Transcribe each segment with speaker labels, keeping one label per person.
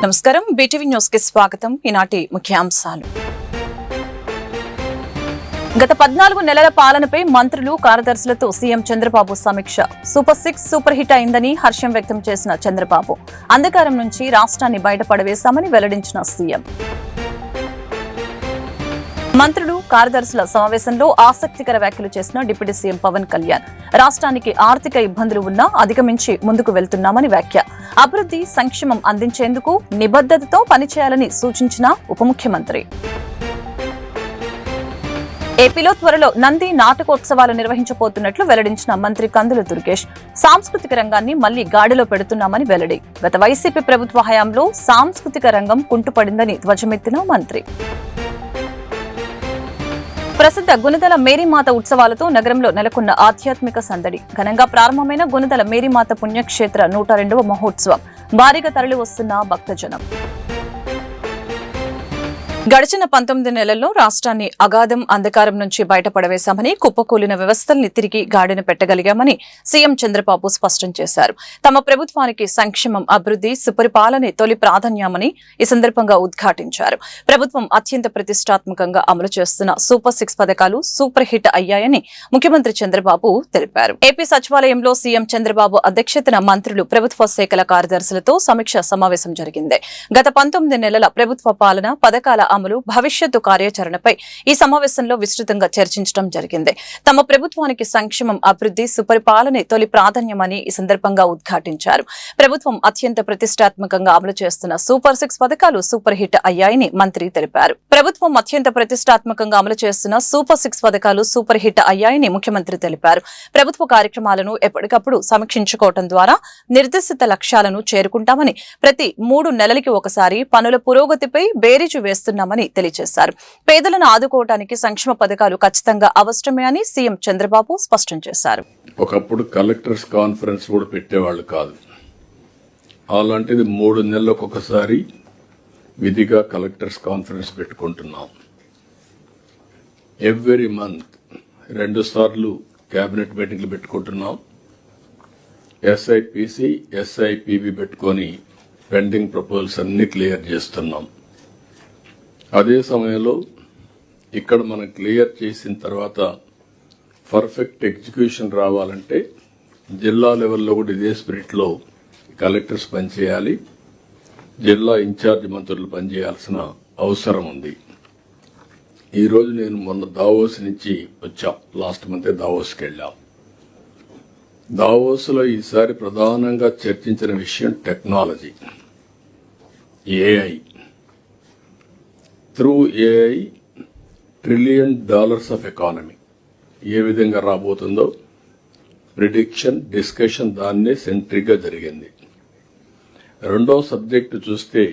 Speaker 1: నమస్కారం, BTV news కి స్వాగతం. ఈనాటి ముఖ్యాంశాలు. గత 14 నెలల పాలనపై మంత్రులు, కార్యదర్శులతో సీఎం చంద్రబాబు సమీక్ష. సూపర్ 6 సూపర్ హిట్ అయిందని హర్షం వ్యక్తం చేసిన చంద్రబాబు, అంధకారం నుంచి రాష్ట్రాన్ని బయటపడవేశామని వెల్లడించిన సీఎం. మంత్రులు, కార్యదర్శుల సమావేశంలో ఆసక్తికర వ్యాఖ్యలు చేసిన డిప్యూటీ సీఎం పవన్ కళ్యాణ్, రాష్ట్రానికి ఆర్థిక ఇబ్బందులు ఉన్నా అధిగమించి ముందుకు వెళ్తున్నామని వ్యాఖ్య. అభివృద్ధి, సంక్షేమం అందించేందుకు నిబద్ధతతో పనిచేయాలని సూచించిన ఉప ముఖ్యమంత్రి. ఏపీలో త్వరలో నంది నాటకోత్సవాలు నిర్వహించబోతున్నట్లు వెల్లడించిన మంత్రి కందుల దుర్గేష్, సాంస్కృతిక రంగాన్ని మళ్లీ గాడిలో పెడుతున్నామని వెల్లడి. గత వైసీపీ ప్రభుత్వ హయాంలో సాంస్కృతిక రంగం కుంటుపడిందని ధ్వజమెత్తిన మంత్రి. ప్రసిద్ధ గుణదల మేరీమాత ఉత్సవాలతో నగరంలో నెలకొన్న ఆధ్యాత్మిక సందడి. ఘనంగా ప్రారంభమైన గుణదల మేరీమాత పుణ్యక్షేత్ర 102వ మహోత్సవం. భారీగా తరలి వస్తున్న భక్తజనం. గడిచిన 19 నెలల్లో రాష్ట్రాన్ని అగాధం, అంధకారం నుంచి బయటపడవేశామని, కుప్పకూలిన వ్యవస్థల్ని తిరిగి గాడిన పెట్టగలిగామని సీఎం చంద్రబాబు స్పష్టం చేశారు. తమ ప్రభుత్వానికి సంక్షేమం, అభివృద్ధి, సుపరిపాలనే తొలి ప్రాధాన్యమని ఈ సందర్భంగా ఉద్ఘాటించారు. ప్రభుత్వం అత్యంత ప్రతిష్టాత్మకంగా అమలు చేస్తున్న సూపర్ 6 పథకాలు సూపర్ హిట్ అయ్యాయని ముఖ్యమంత్రి చంద్రబాబు తెలిపారు. ఏపీ సచివాలయంలో సీఎం చంద్రబాబు అధ్యక్షతన మంత్రులు, ప్రభుత్వ శాఖల కార్యదర్శులతో సమీక్ష సమావేశం జరిగింది. గత 19 నెలల ప్రభుత్వ పాలన, పథకాల అమలు, భవిష్యత్తు కార్యాచరణపై ఈ సమావేశంలో విస్తృతంగా చర్చించడం జరిగింది. తమ ప్రభుత్వానికి సంక్షేమం, అభివృద్ధి, సుపరిపాలనే తొలి ప్రాధాన్యమని ఈ సందర్భంగా ఉద్ఘాటించారు. ప్రభుత్వం అత్యంత ప్రతిష్టాత్మకంగా అమలు చేస్తున్న సూపర్ 6 పథకాలు సూపర్ హిట్ అయ్యాయని మంత్రి తెలిపారు. ప్రభుత్వం అత్యంత ప్రతిష్టాత్మకంగా అమలు చేస్తున్న సూపర్ 6 పథకాలు సూపర్ హిట్ అయ్యాయని ముఖ్యమంత్రి తెలిపారు. ప్రభుత్వ కార్యక్రమాలను ఎప్పటికప్పుడు సమీక్షించుకోవడం ద్వారా నిర్దేశిత లక్ష్యాలను చేరుకుంటామని, ప్రతి 3 నెలలకి ఒకసారి పనుల పురోగతిపై బేరీజు వేస్తున్నామని తెలియజేశారు. పేదలను ఆదుకోవడానికి సంక్షేమ పథకాలు ఖచ్చితంగా అవసరమే అని సీఎం చంద్రబాబు స్పష్టం చేశారు.
Speaker 2: ఒకప్పుడు కలెక్టర్స్ కాన్ఫరెన్స్ కూడా పెట్టేవాళ్లు కాదు. అలాంటిది 3 నెలలకు ఒకసారి విధిగా కలెక్టర్స్ కాన్ఫరెన్స్ పెట్టుకుంటున్నాం. ఎవ్రీ మంత్ 2 సార్లు కేబినెట్ మీటింగ్లు పెట్టుకుంటున్నాం. ఎస్ఐపిసి, ఎస్ఐపిబి పెట్టుకొని పెండింగ్ ప్రపోజల్స్ అన్ని క్లియర్ చేస్తున్నాం. అదే సమయంలో ఇక్కడ మనం క్లియర్ చేసిన తర్వాత పర్ఫెక్ట్ ఎగ్జిక్యూషన్ రావాలంటే జిల్లా లెవెల్లో కూడా ఇదే స్పిరిట్లో కలెక్టర్స్ పనిచేయాలి, జిల్లా ఇన్ఛార్జ్ మంత్రులు పనిచేయాల్సిన అవసరం ఉంది. ఈరోజు నేను మొన్న దావోస్ నుంచి వచ్చాం. లాస్ట్ మంతే దావోస్కి వెళ్ళాం. దావోస్లో ఈసారి ప్రధానంగా చర్చించిన విషయం technology, AI. Through AI $1 trillion of economy ఏ విధంగా రాబోతుందో ప్రిడిక్షన్, డిస్కషన్ దాన్నే సెంట్రిక్గా జరిగింది. రెండో సబ్జెక్టు చూస్తే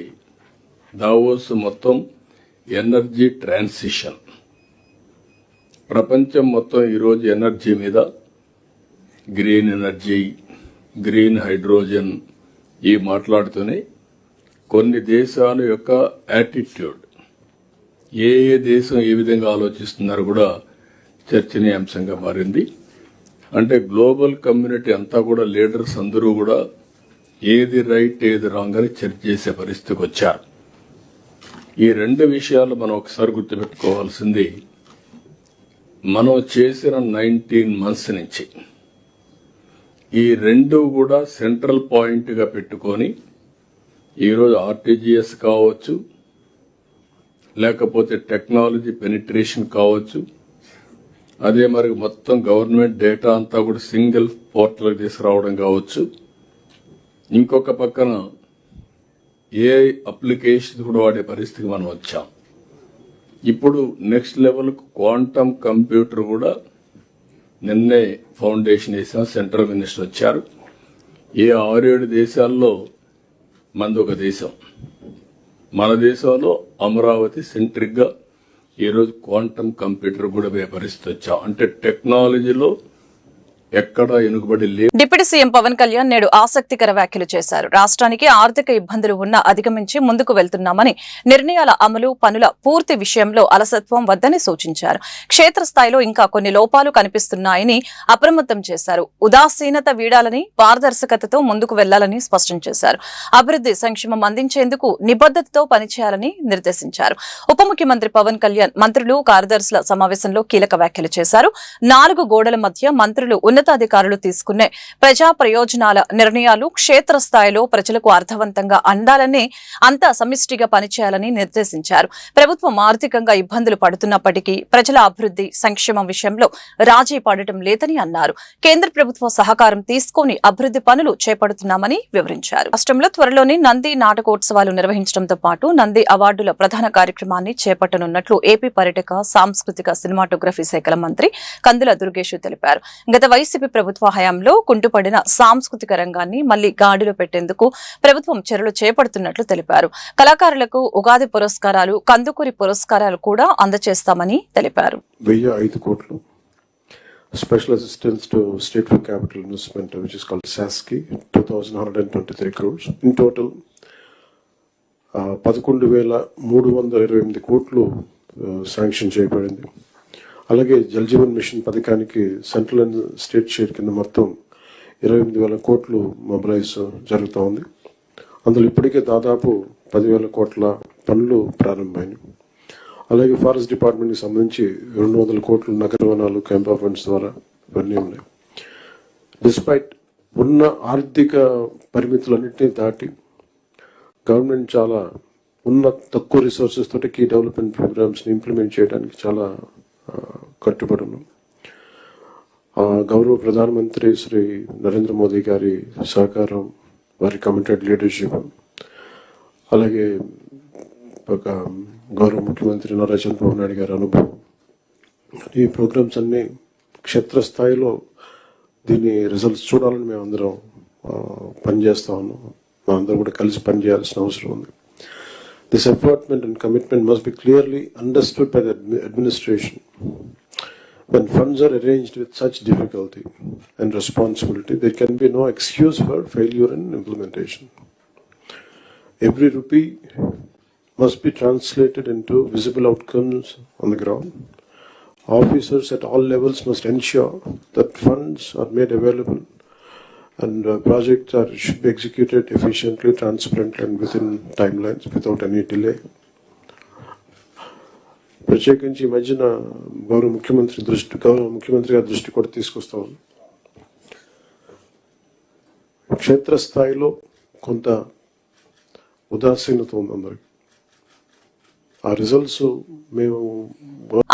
Speaker 2: దావోస్ మొత్తం ఎనర్జీ ట్రాన్సిషన్. ప్రపంచం మొత్తం ఈరోజు ఎనర్జీ మీద, గ్రీన్ ఎనర్జీ, గ్రీన్ హైడ్రోజన్ ఈ మాట్లాడుతూనే కొన్ని దేశాల యొక్క యాటిట్యూడ్, ఏ దేశం ఏ విధంగా ఆలోచిస్తున్నారో కూడా చర్చనీయాంశంగా మారింది. అంటే గ్లోబల్ కమ్యూనిటీ అంతా కూడా, లీడర్స్ అందరూ కూడా ఏది రైట్ ఏది రాంగ్ అని చర్చ చేసే పరిస్థితికి వచ్చారు. ఈ 2 విషయాలు మనం ఒకసారి గుర్తుపెట్టుకోవాల్సింది. మనం చేసిన 19 months నుంచి ఈ 2 కూడా సెంట్రల్ పాయింట్గా పెట్టుకొని ఈరోజు ఆర్టీజీఎస్ కావచ్చు, లేకపోతే టెక్నాలజీ పెనిట్రేషన్ కావచ్చు, అదే మరి మొత్తం గవర్నమెంట్ డేటా అంతా కూడా సింగిల్ పోర్టల్కి తీసుకురావడం కావచ్చు. ఇంకొక పక్కన ఏఐ అప్లికేషన్ కూడా వాడే పరిస్థితికి మనం వచ్చాం. ఇప్పుడు నెక్స్ట్ లెవెల్కు క్వాంటమ్ కంప్యూటర్ కూడా నిన్నే ఫౌండేషన్ వేసిన సెంట్రల్ మినిస్టర్ వచ్చారు. ఏ 6-7 దేశాల్లో మనది ఒక దేశం. మన దేశంలో అమరావతి సెంట్రిక్ గా ఈరోజు క్వాంటమ్ కంప్యూటర్ కూడా పరిస్థితి వచ్చాం. అంటే టెక్నాలజీలో ఎక్కడ వెనుకబడి
Speaker 1: డిప్యూటీ సీఎం పవన్ కళ్యాణ్ నేడు ఆసక్తికర వ్యాఖ్యలు చేశారు. రాష్ట్రానికి ఆర్థిక ఇబ్బందులు ఉన్నా అధిగమించి ముందుకు వెళ్తున్నామని, నిర్ణయాల అమలు పనుల పూర్తి విషయంలో అలసత్వం వద్దని సూచించారు. క్షేత్రస్థాయిలో ఇంకా కొన్ని లోపాలు కనిపిస్తున్నాయని అప్రమత్తం చేశారు. ఉదాసీనత వీడాలని, పారదర్శకతతో ముందుకు వెళ్లాలని స్పష్టం చేశారు. అభివృద్ధి సంక్షేమం అందించేందుకు నిబద్ధతతో పనిచేయాలని నిర్దేశించారు. ఉప ముఖ్యమంత్రి పవన్ కళ్యాణ్ మంత్రులు, కార్యదర్శుల సమావేశంలో కీలక వ్యాఖ్యలు చేశారు. 4 గోడల మధ్య మంత్రులు, ఉన్నతాధికారులు తీసుకునే ప్రజా ప్రయోజనాల నిర్ణయాలు క్షేత్రస్థాయిలో ప్రజలకు అర్థవంతంగా అందాలని, అంతా సమిష్టిగా పనిచేయాలని నిర్దేశించారు. ప్రభుత్వం ఆర్థికంగా ఇబ్బందులు పడుతున్నప్పటికీ ప్రజల అభివృద్ధి సంక్షేమం విషయంలో రాజీ పడటం లేదని అన్నారు. కేంద్ర ప్రభుత్వ సహకారం తీసుకుని అభివృద్ధి పనులు చేపడుతున్నామని వివరించారు. రాష్ట్రంలో త్వరలోనే నంది నాటకోత్సవాలు నిర్వహించడంతో పాటు నంది అవార్డుల ప్రధాన కార్యక్రమాన్ని చేపట్టనున్నట్లు ఏపీ పర్యాటక, సాంస్కృతిక, సినిమాటోగ్రఫీ శాఖల మంత్రి కందుల దుర్గేష్ తెలిపారు. గత వైసీపీ ప్రభుత్వ హయాంలో కుంటుపడిన సాంస్కృతిక రంగాన్ని మళ్లీ గాడిలో పెట్టేందుకు ప్రభుత్వం చర్యలు చేపడుతున్నట్లు తెలిపారు. కళాకారులకు ఉగాది పురస్కారాలు, కందుకూరి పురస్కారాలు కూడా అందజేస్తామని తెలిపారు.
Speaker 3: 5 కోట్లు special assistance to state for capital investment which is called SASCI 2123 crores. In total 11,328 కోట్లు శాంక్షన్ చేయబడింది. అలాగే జల్ జీవన్ మిషన్ పథకానికి సెంట్రల్ అండ్ స్టేట్ షేర్ కింద మొత్తం 28,000 కోట్లు మొబిలైజ్ జరుగుతూ ఉంది. అందులో ఇప్పటికే దాదాపు 10,000 కోట్ల పనులు ప్రారంభమైనవి. అలాగే ఫారెస్ట్ డిపార్ట్మెంట్కి సంబంధించి 200 కోట్లు నగర వనాలు, క్యాంపా ఫండ్స్ ద్వారా ఇవన్నీ ఉన్నాయి. డిస్పైట్ ఉన్న ఆర్థిక పరిమితులన్నింటినీ దాటి గవర్నమెంట్ చాలా తక్కువ రిసోర్సెస్ తోటి కీ డెవలప్మెంట్ ప్రోగ్రామ్స్ని ఇంప్లిమెంట్ చేయడానికి చాలా కట్టుబడి ఉన్నాం. గౌరవ ప్రధానమంత్రి శ్రీ నరేంద్ర మోదీ గారి సహకారం, వారి కమిటెడ్ లీడర్షిప్, అలాగే ఒక గౌరవ ముఖ్యమంత్రి నారా చంద్రబాబు నాయుడు గారి అనుభవం, ఈ ప్రోగ్రామ్స్ అన్ని క్షేత్రస్థాయిలో దీని రిజల్ట్స్ చూడాలని మేము అందరం పనిచేస్తా ఉన్నాం. మా అందరం కూడా కలిసి పనిచేయాల్సిన అవసరం ఉంది. This appointment and commitment must be clearly understood by the administration. When funds are arranged with such difficulty and responsibility, there can be no excuse for failure in implementation. Every rupee must be translated into visible outcomes on the ground. Officers at all levels must ensure that funds are made available and projects should be executed efficiently, transparently and within timelines without any delay. ప్రత్యేకించి ఈ మధ్యన గౌరవ ముఖ్యమంత్రి గారి దృష్టి కూడా తీసుకొస్తాం. క్షేత్రస్థాయిలో కొంత ఉదాసీనత ఉంది అందరికి. ఆ రిజల్ట్స్ మేము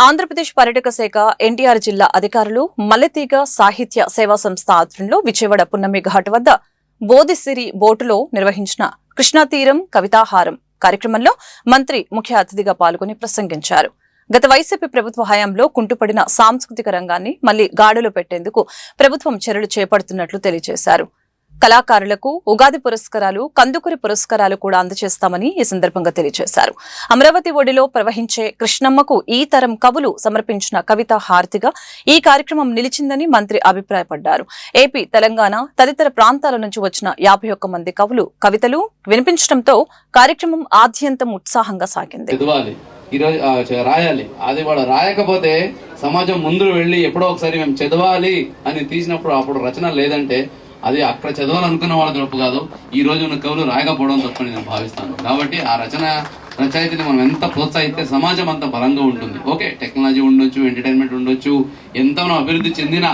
Speaker 1: ఆంధ్రప్రదేశ్ పర్యాటక శాఖ, ఎన్టీఆర్ జిల్లా అధికారులు, మల్లెతీగ సాహిత్య సేవా సంస్థ ఆధ్వర్యంలో విజయవాడ పున్నమి ఘాట్ వద్ద బోధిసిరి బోటులో నిర్వహించిన కృష్ణా తీరం కవితాహారం కార్యక్రమంలో మంత్రి ముఖ్య అతిథిగా పాల్గొని ప్రసంగించారు. గత వైసీపీ ప్రభుత్వ హయాంలో కుంటుపడిన సాంస్కృతిక రంగాన్ని మళ్లీ గాడిలో పెట్టేందుకు ప్రభుత్వం చర్యలు చేపడుతున్నట్లు తెలియజేశారు. కళాకారులకు ఉగాది పురస్కారాలు, కందుకూరి పురస్కారాలు కూడా అందజేస్తామని ఈ సందర్భంగా తెలియజేశారు. అమరావతి ఒడిలో ప్రవహించే కృష్ణమ్మకు ఈ తరం కవులు సమర్పించిన కవితా హారతిగా ఈ కార్యక్రమం నిలిచిందని మంత్రి అభిప్రాయపడ్డారు. ఏపీ, తెలంగాణ తదితర ప్రాంతాల నుంచి వచ్చిన 51 మంది కవులు కవితలు వినిపించడంతో కార్యక్రమం ఆద్యంతం ఉత్సాహంగా సాగింది.
Speaker 4: ఈరోజు రాయాలి, అది వాడు రాయకపోతే సమాజం ముందు వెళ్లి ఎప్పుడో ఒకసారి మేము చదవాలి అని తీసినప్పుడు అప్పుడు రచన లేదంటే అది అక్కడ చదవాలనుకున్న వాళ్ళ తప్పు కాదు, ఈ రోజు ఉన్న కవులు రాయకపోవడం తప్పని నేను భావిస్తాను. కాబట్టి ఆ రచయితని మనం ఎంత ప్రోత్సహిస్తే సమాజం అంత బలంగా ఉంటుంది. ఓకే, టెక్నాలజీ ఉండొచ్చు, ఎంటర్టైన్మెంట్ ఉండొచ్చు, ఎంత మనం అభివృద్ధి చెందిన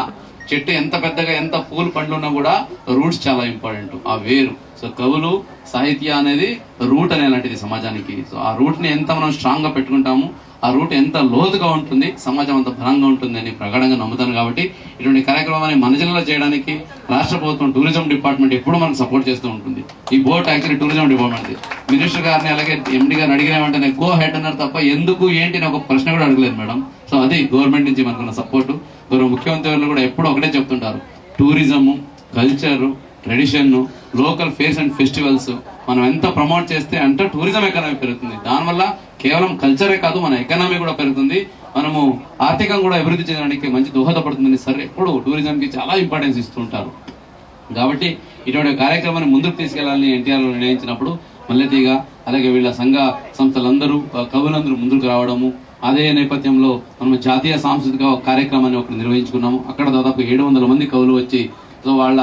Speaker 4: చెట్టు ఎంత పెద్దగా ఎంత పూలు పండ్లు ఉన్నా కూడా రూట్స్ చాలా ఇంపార్టెంట్, ఆ వేరు. సో కవులు, సాహిత్య అనేది రూట్ అనేలాంటిది సమాజానికి. సో ఆ రూట్ ని ఎంత మనం స్ట్రాంగ్ గా పెట్టుకుంటాము, ఆ రూట్ ఎంత లోతుగా ఉంటుంది, సమాజం అంత బలంగా ఉంటుంది అని ప్రగాఢంగా నమ్ముతాను. కాబట్టి ఇటువంటి కార్యక్రమాన్ని మన జిల్లాలో చేయడానికి రాష్ట్ర ప్రభుత్వం టూరిజం డిపార్ట్మెంట్ ఎప్పుడు మనకు సపోర్ట్ చేస్తూ ఉంటుంది. ఈ boat actually tourism department minister గారిని అలాగే ఎండి గారిని అడిగిన వెంటనే గో హెడ్ అన్నారు తప్ప ఎందుకు ఏంటి అని ఒక ప్రశ్న కూడా అడగలేదు మేడం. సో అది గవర్నమెంట్ నుంచి మనకున్న సపోర్ట్. గౌరవ ముఖ్యమంత్రి కూడా ఎప్పుడు ఒకటే చెప్తుంటారు, tourism, culture, tradition, local fares and festivals మనం ఎంత ప్రమోట్ చేస్తే అంటే టూరిజం ఎకానమీ పెరుగుతుంది. దానివల్ల కేవలం కల్చరే కాదు, మన ఎకానమీ కూడా పెరుగుతుంది. మనము ఆర్థికంగా కూడా అభివృద్ధి చేయడానికి మంచి దోహదపడుతుందని సార్ ఎప్పుడు టూరిజంకి చాలా ఇంపార్టెన్స్ ఇస్తుంటారు. కాబట్టి ఇటువంటి కార్యక్రమాన్ని ముందుకు తీసుకెళ్లాలని ఎన్టీఆర్ నిర్ణయించినప్పుడు మల్లెతీగ అలాగే వీళ్ళ సంఘ సంస్థలందరూ కవులందరూ ముందుకు రావడము, అదే నేపథ్యంలో మనం జాతీయ సాంస్కృతిక కార్యక్రమాన్ని ఒకటి నిర్వహించుకున్నాము. అక్కడ దాదాపు 700 మంది కవులు వచ్చి సో వాళ్ళ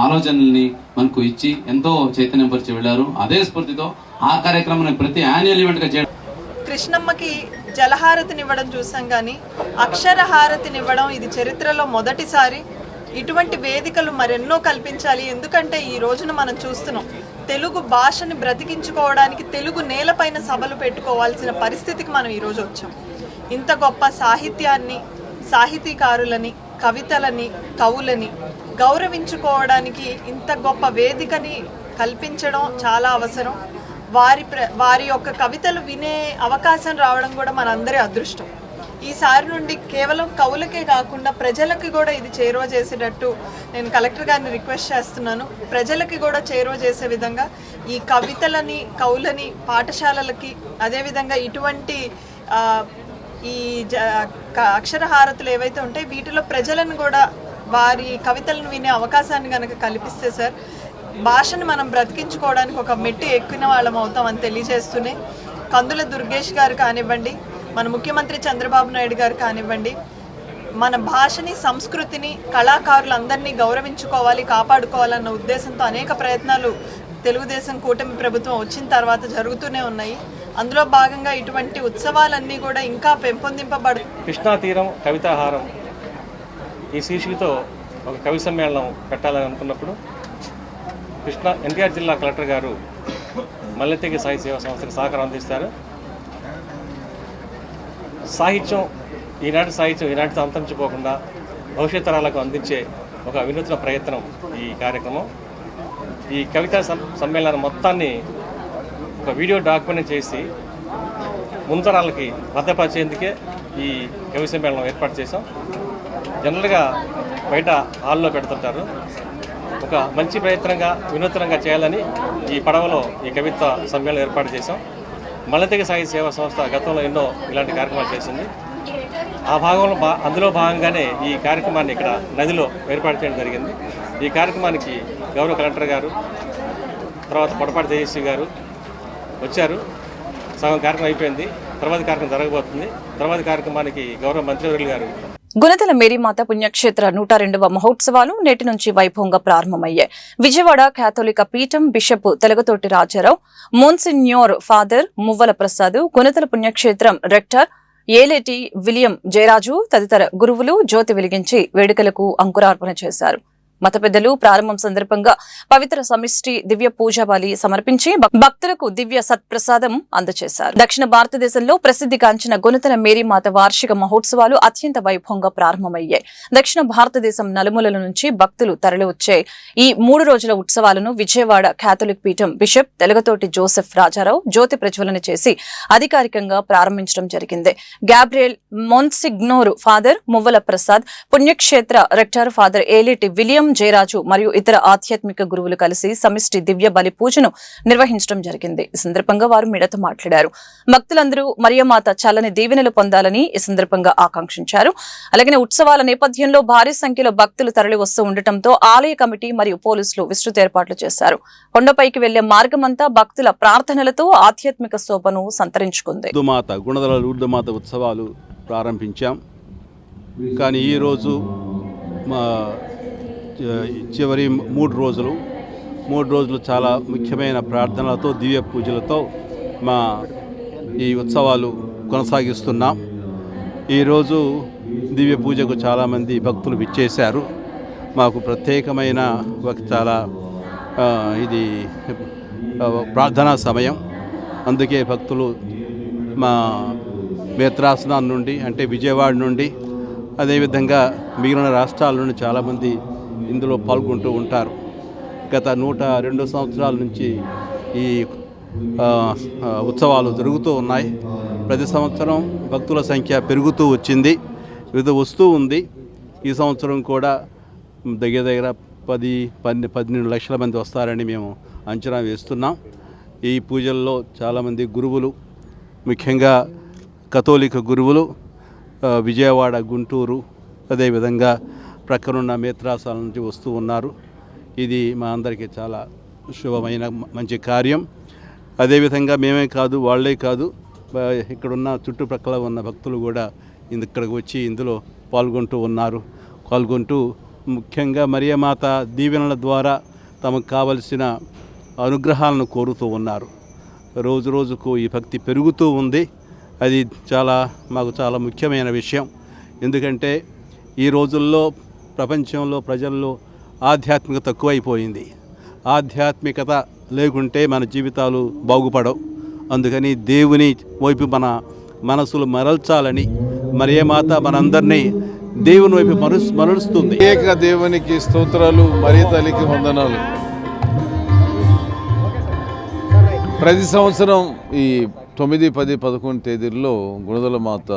Speaker 4: ఆలోచనల్ని మనకు ఇచ్చి ఎంతో చైతన్యపరిచి వెళ్ళారు. అదే స్ఫూర్తితో ఆ కార్యక్రమాన్ని ప్రతి యాన్యువల్ ఈవెంట్ గా చేయడం.
Speaker 5: కృష్ణమ్మకి జలహారతినివ్వడం చూసాం, కానీ అక్షర హారతినివ్వడం ఇది చరిత్రలో మొదటిసారి. ఇటువంటి వేదికలు మరెన్నో కల్పించాలి. ఎందుకంటే ఈ రోజున మనం చూస్తున్నాం, తెలుగు భాషని బ్రతికించుకోవడానికి తెలుగు నేలపైన సభలు పెట్టుకోవాల్సిన పరిస్థితికి మనం ఈరోజు వచ్చాం. ఇంత గొప్ప సాహిత్యాన్ని, సాహితీకారులని, కవితలని, కవులని గౌరవించుకోవడానికి ఇంత గొప్ప వేదికని కల్పించడం చాలా అవసరం. వారి యొక్క కవితలు వినే అవకాశం రావడం కూడా మనందరి అదృష్టం. ఈసారి నుండి కేవలం కవులకే కాకుండా ప్రజలకి కూడా ఇది చేరువ చేసేటట్టు నేను కలెక్టర్ గారిని రిక్వెస్ట్ చేస్తున్నాను. ప్రజలకి కూడా చేరువ చేసే విధంగా ఈ కవితలని, కవులని పాఠశాలలకి, అదేవిధంగా ఇటువంటి ఈ అక్షరహారతులు ఏవైతే ఉంటాయి వీటిలో ప్రజలను కూడా వారి కవితలను వినే అవకాశాన్ని కనుక కల్పిస్తే సార్, భాషను మనం బ్రతికించుకోవడానికి ఒక మెట్టు ఎక్కిన వాళ్ళం అవుతామని తెలియజేస్తూనే, కందుల దుర్గేష్ గారు కానివ్వండి, మన ముఖ్యమంత్రి చంద్రబాబు నాయుడు గారు కానివ్వండి, మన భాషని, సంస్కృతిని, కళాకారులందరినీ గౌరవించుకోవాలి, కాపాడుకోవాలన్న ఉద్దేశంతో అనేక ప్రయత్నాలు తెలుగుదేశం కూటమి ప్రభుత్వం వచ్చిన తర్వాత జరుగుతూనే ఉన్నాయి. అందులో భాగంగా ఇటువంటి ఉత్సవాలన్నీ కూడా ఇంకా పెంపొందింపబడు.
Speaker 6: కృష్ణా తీరం కవితాహారం ఈ శీర్షికతో ఒక కవి సమ్మేళనం పెట్టాలని అనుకున్నప్పుడు ఎన్టీఆర్ జిల్లా కలెక్టర్ గారు మల్లెతీగ సాహిత్య సేవా సంస్థకి సహకారం అందిస్తారు. సాహిత్యం ఈనాటితో అంతరించిపోకుండా భవిష్యత్ తరాలకు అందించే ఒక వినూత్న ప్రయత్నం ఈ కార్యక్రమం. ఈ కవితా సమ్మేళనం మొత్తాన్ని ఒక వీడియో డాక్యుమెంట్ చేసి ముంతరాలకి భద్రపరిచేందుకే ఈ కవి సమ్మేళనం ఏర్పాటు చేసాం. జనరల్గా బయట హాల్లో పెడుతుంటారు. ఒక మంచి ప్రయత్నంగా వినూత్నంగా చేయాలని ఈ పడవలో ఈ కవిత్వ సమ్మేళనం ఏర్పాటు చేసాం. మల్లెతీగ సాహిత్య సేవా సంస్థ గతంలో ఎన్నో ఇలాంటి కార్యక్రమాలు చేసింది. ఆ భాగంలో అందులో భాగంగానే ఈ కార్యక్రమాన్ని ఇక్కడ నదిలో ఏర్పాటు చేయడం జరిగింది. ఈ కార్యక్రమానికి గౌరవ కలెక్టర్ గారు, తర్వాత పొడపాటి తేజస్వి గారు వచ్చారు. సగం కార్యక్రమం అయిపోయింది. తర్వాత కార్యక్రమం జరగబోతుంది. తర్వాత కార్యక్రమానికి గౌరవ మంత్రివర్యులు గారు
Speaker 1: గుణదల మేరీమాత పుణ్యక్షేత్ర 102వ మహోత్సవాలు నేటి నుంచి వైభవంగా ప్రారంభమయ్యాయి. విజయవాడ కేథోలిక పీఠం బిషప్ తెలగతోటి రాజారావు, మోన్సిన్యోర్ ఫాదర్ మువ్వల ప్రసాద్, గుణదల పుణ్యక్షేత్రం రెక్టర్ ఏలేటి విలియం జయరాజు తదితర గురువులు జ్యోతి వెలిగించి వేడుకలకు అంకురార్పణ చేశారు. మత పెద్దలు ప్రారంభం సందర్భంగా పవిత్ర సమిష్టి దివ్య పూజాబలి సమర్పించి భక్తులకు దివ్య సత్ప్రసాదం అందజేశారు. దక్షిణ భారతదేశంలో ప్రసిద్ధిగాంచిన గుణదల మేరీమాత వార్షిక మహోత్సవాలు అత్యంత వైభవంగా ప్రారంభమయ్యాయి. దక్షిణ భారతదేశం నలుమూలల నుంచి భక్తులు తరలివచ్చే ఈ 3 రోజుల ఉత్సవాలను విజయవాడ కేథోలిక్ పీఠం బిషప్ తెలగతోటి జోసెఫ్ రాజారావు జ్యోతి ప్రజ్వలన చేసి అధికారికంగా ప్రారంభించడం జరిగింది. గ్యాబ్రియల్ మోన్సిగ్నోర్ ఫాదర్ మువ్వల ప్రసాద్, పుణ్యక్షేత్ర rector father Eleti William Jayaraju మరియు ఇతర ఆధ్యాత్మిక గురువులు కలిసి సమిష్టి దివ్య బలి పూజను నిర్వహించడం జరిగింది. ఈ సందర్భంగా వారు మీడియాతో మాట్లాడారు. భక్తులందరూ మరియమాత చల్లని దీవెనలు పొందాలని ఈ సందర్భంగా ఆకాంక్షించారు. అలాగే ఉత్సవాల నేపథ్యంలో భారీ సంఖ్యలో భక్తులు తరలి వస్తూ ఉండటంతో ఆలయ కమిటీ మరియు పోలీసులు విస్తృత ఏర్పాట్లు చేశారు. కొండపైకి వెళ్లే మార్గమంతా భక్తుల ప్రార్థనలతో ఆధ్యాత్మిక శోభను సంతరించుకుంది.
Speaker 7: గుణదల లూర్దుమాత ఉత్సవాలు ప్రారంభించాం. కానీ ఈరోజు చివరి 3 రోజులు చాలా ముఖ్యమైన ప్రార్థనలతో దివ్య పూజలతో ఈ ఉత్సవాలు కొనసాగిస్తున్నాం. ఈరోజు దివ్య పూజకు చాలామంది భక్తులు విచ్చేశారు. మాకు ప్రత్యేకమైన చాలా ఇది ప్రార్థనా సమయం. అందుకే భక్తులు మా మేత్రాసనం నుండి, అంటే విజయవాడ నుండి, అదేవిధంగా మిగిలిన రాష్ట్రాల నుండి చాలామంది ఇందులో పాల్గొంటూ ఉంటారు. గత 102 సంవత్సరాల నుంచి ఈ ఉత్సవాలు జరుగుతూ ఉన్నాయి. ప్రతి సంవత్సరం భక్తుల సంఖ్య పెరుగుతూ వచ్చింది, వస్తూ ఉంది. ఈ సంవత్సరం కూడా దగ్గర 10-12 లక్షల మంది వస్తారని మేము అంచనా వేస్తున్నాం. ఈ పూజల్లో చాలామంది గురువులు, ముఖ్యంగా కథోలిక గురువులు విజయవాడ, గుంటూరు, అదేవిధంగా ప్రక్కనున్న మేత్రాసాల నుంచి వస్తూ ఉన్నారు. ఇది మా అందరికీ చాలా శుభమైన మంచి కార్యం. అదేవిధంగా మేమే కాదు, వాళ్ళే కాదు, ఇక్కడున్న చుట్టుప్రక్కల ఉన్న భక్తులు కూడా ఇక్కడికి వచ్చి ఇందులో పాల్గొంటూ ముఖ్యంగా మరియమాత దీవెనల ద్వారా తమకు కావలసిన అనుగ్రహాలను కోరుతూ ఉన్నారు. రోజు రోజుకు ఈ భక్తి పెరుగుతూ ఉంది. అది మాకు చాలా ముఖ్యమైన విషయం. ఎందుకంటే ఈ రోజుల్లో ప్రపంచంలో ప్రజల్లో ఆధ్యాత్మికత తక్కువైపోయింది. ఆధ్యాత్మికత లేకుంటే మన జీవితాలు బాగుపడవు. అందుకని దేవుని వైపు మన మనసులు మరల్చాలని మరియమాత మనందరినీ దేవుని వైపు మరలుస్తుంది.
Speaker 8: ఏక దేవునికి స్తోత్రాలు, మరియ తల్లికి వందనాలు. ప్రతి సంవత్సరం ఈ 9, 10, 11 తేదీల్లో గుణదల మాత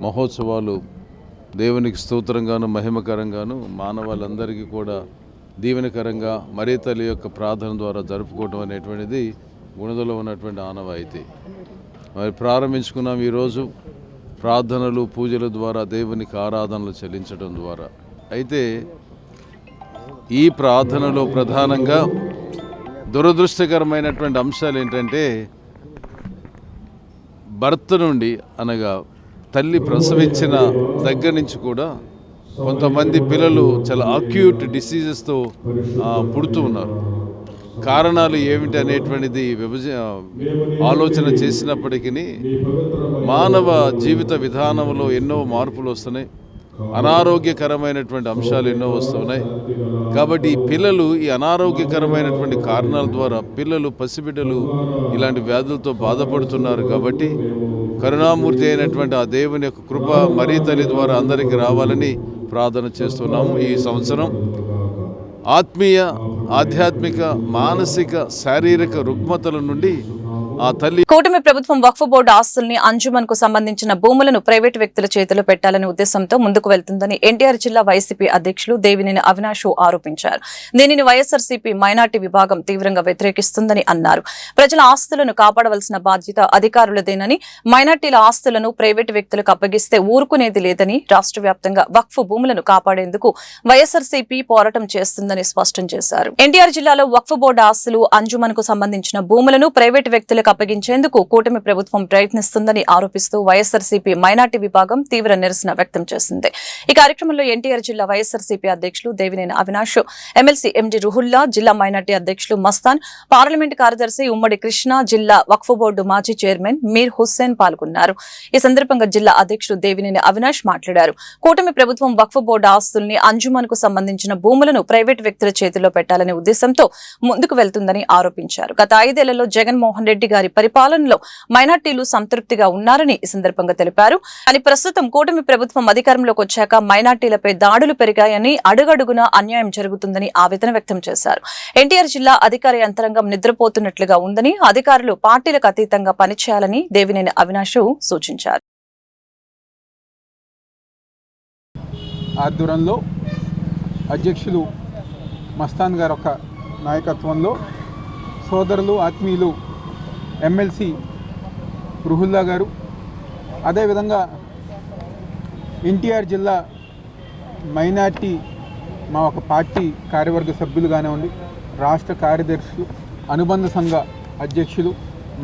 Speaker 8: మహోత్సవాలు దేవునికి స్తోత్రంగాను మహిమకరంగాను మానవాళ్ళందరికీ కూడా దీవెనకరంగా మరియ తల్లి యొక్క ప్రార్థన ద్వారా జరుపుకోవడం అనేటువంటిది గుణదలో ఉన్నటువంటి ఆనవాయితీ. మరి ప్రారంభించుకున్నాం ఈరోజు ప్రార్థనలు, పూజల ద్వారా దేవునికి ఆరాధనలు చెల్లించడం ద్వారా. అయితే ఈ ప్రార్థనలో ప్రధానంగా దురదృష్టకరమైనటువంటి అంశాలు ఏంటంటే భర్త నుండి అనగా తల్లి ప్రసవించిన దగ్గర నుంచి కూడా కొంతమంది పిల్లలు చాలా అక్యూట్ డిసీజెస్తో పుడుతూ ఉన్నారు. కారణాలు ఏమిటి అనేటువంటిది ఆలోచన చేసినప్పటికీ మానవ జీవిత విధానంలో ఎన్నో మార్పులు వస్తున్నాయి. అనారోగ్యకరమైనటువంటి అంశాలు ఎన్నో వస్తున్నాయి. కాబట్టి ఈ పిల్లలు ఈ అనారోగ్యకరమైనటువంటి కారణాల ద్వారా పసిబిడ్డలు ఇలాంటి వ్యాధులతో బాధపడుతున్నారు. కాబట్టి కరుణామూర్తి అయినటువంటి ఆ దేవుని యొక్క కృప మరియ తల్లి ద్వారా అందరికీ రావాలని ప్రార్థన చేస్తున్నాము. ఈ సంవత్సరం ఆత్మీయ, ఆధ్యాత్మిక, మానసిక, శారీరక రుగ్మతల నుండి ఆ తల్లి.
Speaker 1: కూటమి ప్రభుత్వం వక్ఫ్ బోర్డు ఆస్తుల్ని అంజుమన్ కు సంబంధించిన భూములను ప్రైవేటు వ్యక్తుల చేతిలో పెట్టాలనే ఉద్దేశంతో ముందుకు వెళ్తుందని ఎన్టీఆర్ జిల్లా వైసీపీ అధ్యక్షులు దేవినేని అవినాష్ ఆరోపించారు. దీనిని వైఎస్ఆర్సీపీ మైనార్టీ విభాగం తీవ్రంగా వ్యతిరేకిస్తుందని అన్నారు. ప్రజల ఆస్తులను కాపాడవలసిన బాధ్యత అధికారులదేనని, మైనార్టీల ఆస్తులను ప్రైవేటు వ్యక్తులకు అప్పగిస్తే ఊరుకునేది లేదని, రాష్ట్ర వ్యాప్తంగా వక్ఫ్ భూములను కాపాడేందుకు వైఎస్ఆర్సీపీ పోరాటం చేస్తుందని స్పష్టం చేశారు. ఎన్టీఆర్ జిల్లాలో వక్ఫ్ బోర్డు ఆస్తులు అంజుమన్ కు సంబంధించిన భూములను ప్రైవేటు వ్యక్తులకు అప్పగించేందుకు కూటమి ప్రభుత్వం ప్రయత్నిస్తుందని ఆరోపిస్తూ వైఎస్ఆర్సీపీ మైనార్టీ విభాగం తీవ్ర నిరసన వ్యక్తం చేసింది. ఈ కార్యక్రమంలో ఎన్టీఆర్ జిల్లా వైఎస్ఆర్సీపీ అధ్యక్షులు దేవినేని అవినాష్, ఎమ్మెల్సీ ఎండి రుహుల్లా, జిల్లా మైనార్టీ అధ్యక్షులు మస్తాన్, పార్లమెంట్ కార్యదర్శి ఉమ్మడి కృష్ణ, జిల్లా వక్ఫ్ బోర్డు మాజీ చైర్మన్ మీర్ హుస్సేన్ పాల్గొన్నారు. ఈ సందర్భంగా జిల్లా అధ్యక్షుడు దేవినేని అవినాష్ మాట్లాడారు. కూటమి ప్రభుత్వం వక్ఫ్ బోర్డు ఆస్తుల్ని అంజుమన్ కు సంబంధించిన భూములను ప్రైవేటు వ్యక్తుల చేతిలో పెట్టాలనే ఉద్దేశంతో ముందుకు వెళ్తుందని ఆరోపించారు. గత 5 ఏళ్లలో జగన్మోహన్ రెడ్డి గారి పరిపాలనలో మైనార్టీలు సంతృప్తిగా ఉన్నారని ఈ సందర్భంగా తెలిపారు. కానీ ప్రస్తుతం కూటమి ప్రభుత్వం అధికారంలోకి వచ్చాక మైనార్టీలపై దాడులు పెరిగాయని, అడుగడుగునా అన్యాయం జరుగుతుందని ఆవేదన వ్యక్తం చేశారు. ఎన్టీఆర్ జిల్లా అధికార యంత్రాంగం నిద్రపోతున్నట్లుగా ఉందని, అధికారులు పార్టీలకు అతీతంగా పనిచేయాలని దేవినేని అవినాష్ సూచించారు.
Speaker 9: ఆధ్వర్యంలో అధ్యక్షులు మస్తాన్ గారు ఒక నాయకత్వంలో సోదరులు, ఆత్మీయులు ఎమ్మెల్సీ రుహుల్లా గారు, అదేవిధంగా ఎన్టీఆర్ జిల్లా మైనార్టీ మా ఒక పార్టీ కార్యవర్గ సభ్యులు కానివ్వండి, రాష్ట్ర కార్యదర్శులు, అనుబంధ సంఘ అధ్యక్షులు,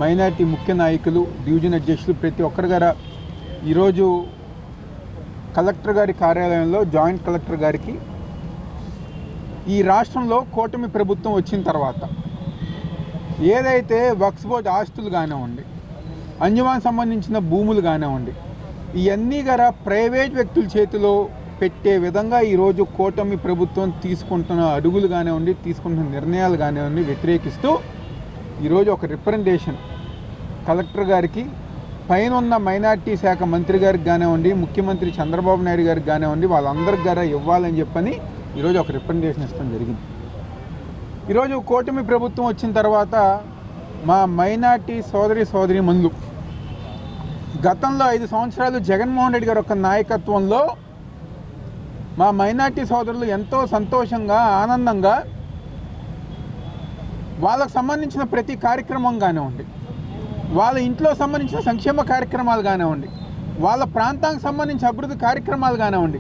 Speaker 9: మైనార్టీ ముఖ్య నాయకులు, డివిజన్ అధ్యక్షులు ప్రతి ఒక్కరి గారు ఈరోజు కలెక్టర్ గారి కార్యాలయంలో జాయింట్ కలెక్టర్ గారికి ఈ రాష్ట్రంలో కూటమి ప్రభుత్వం వచ్చిన తర్వాత ఏదైతే వక్ఫ్ బోర్డు ఆస్తులు కానివ్వండి, అంజుమాన్ సంబంధించిన భూములు కానివ్వండి, ఇవన్నీ గారా ప్రైవేట్ వ్యక్తుల చేతిలో పెట్టే విధంగా ఈరోజు కూటమి ప్రభుత్వం తీసుకుంటున్న అడుగులు కానివ్వండి, తీసుకుంటున్న నిర్ణయాలు కానివ్వండి వ్యతిరేకిస్తూ ఈరోజు ఒక రిప్రజెంటేషన్ కలెక్టర్ గారికి, పైన ఉన్న మైనార్టీ శాఖ మంత్రి గారికి కానివ్వండి, ముఖ్యమంత్రి చంద్రబాబు నాయుడు గారికి కానివ్వండి, వాళ్ళందరికి గారా ఇవ్వాలని చెప్పని ఈరోజు ఒక రిప్రజెంటేషన్ ఇష్టం జరిగింది. ఈరోజు కూటమి ప్రభుత్వం వచ్చిన తర్వాత మా మైనార్టీ సోదరీమణులు గతంలో 5 సంవత్సరాలు జగన్మోహన్ రెడ్డి గారి యొక్క నాయకత్వంలో మా మైనార్టీ సోదరులు ఎంతో సంతోషంగా, ఆనందంగా వాళ్ళకు సంబంధించిన ప్రతి కార్యక్రమం కానివ్వండి, వాళ్ళ ఇంట్లో సంబంధించిన సంక్షేమ కార్యక్రమాలు కానివ్వండి, వాళ్ళ ప్రాంతానికి సంబంధించి అభివృద్ధి కార్యక్రమాలు కానివ్వండి,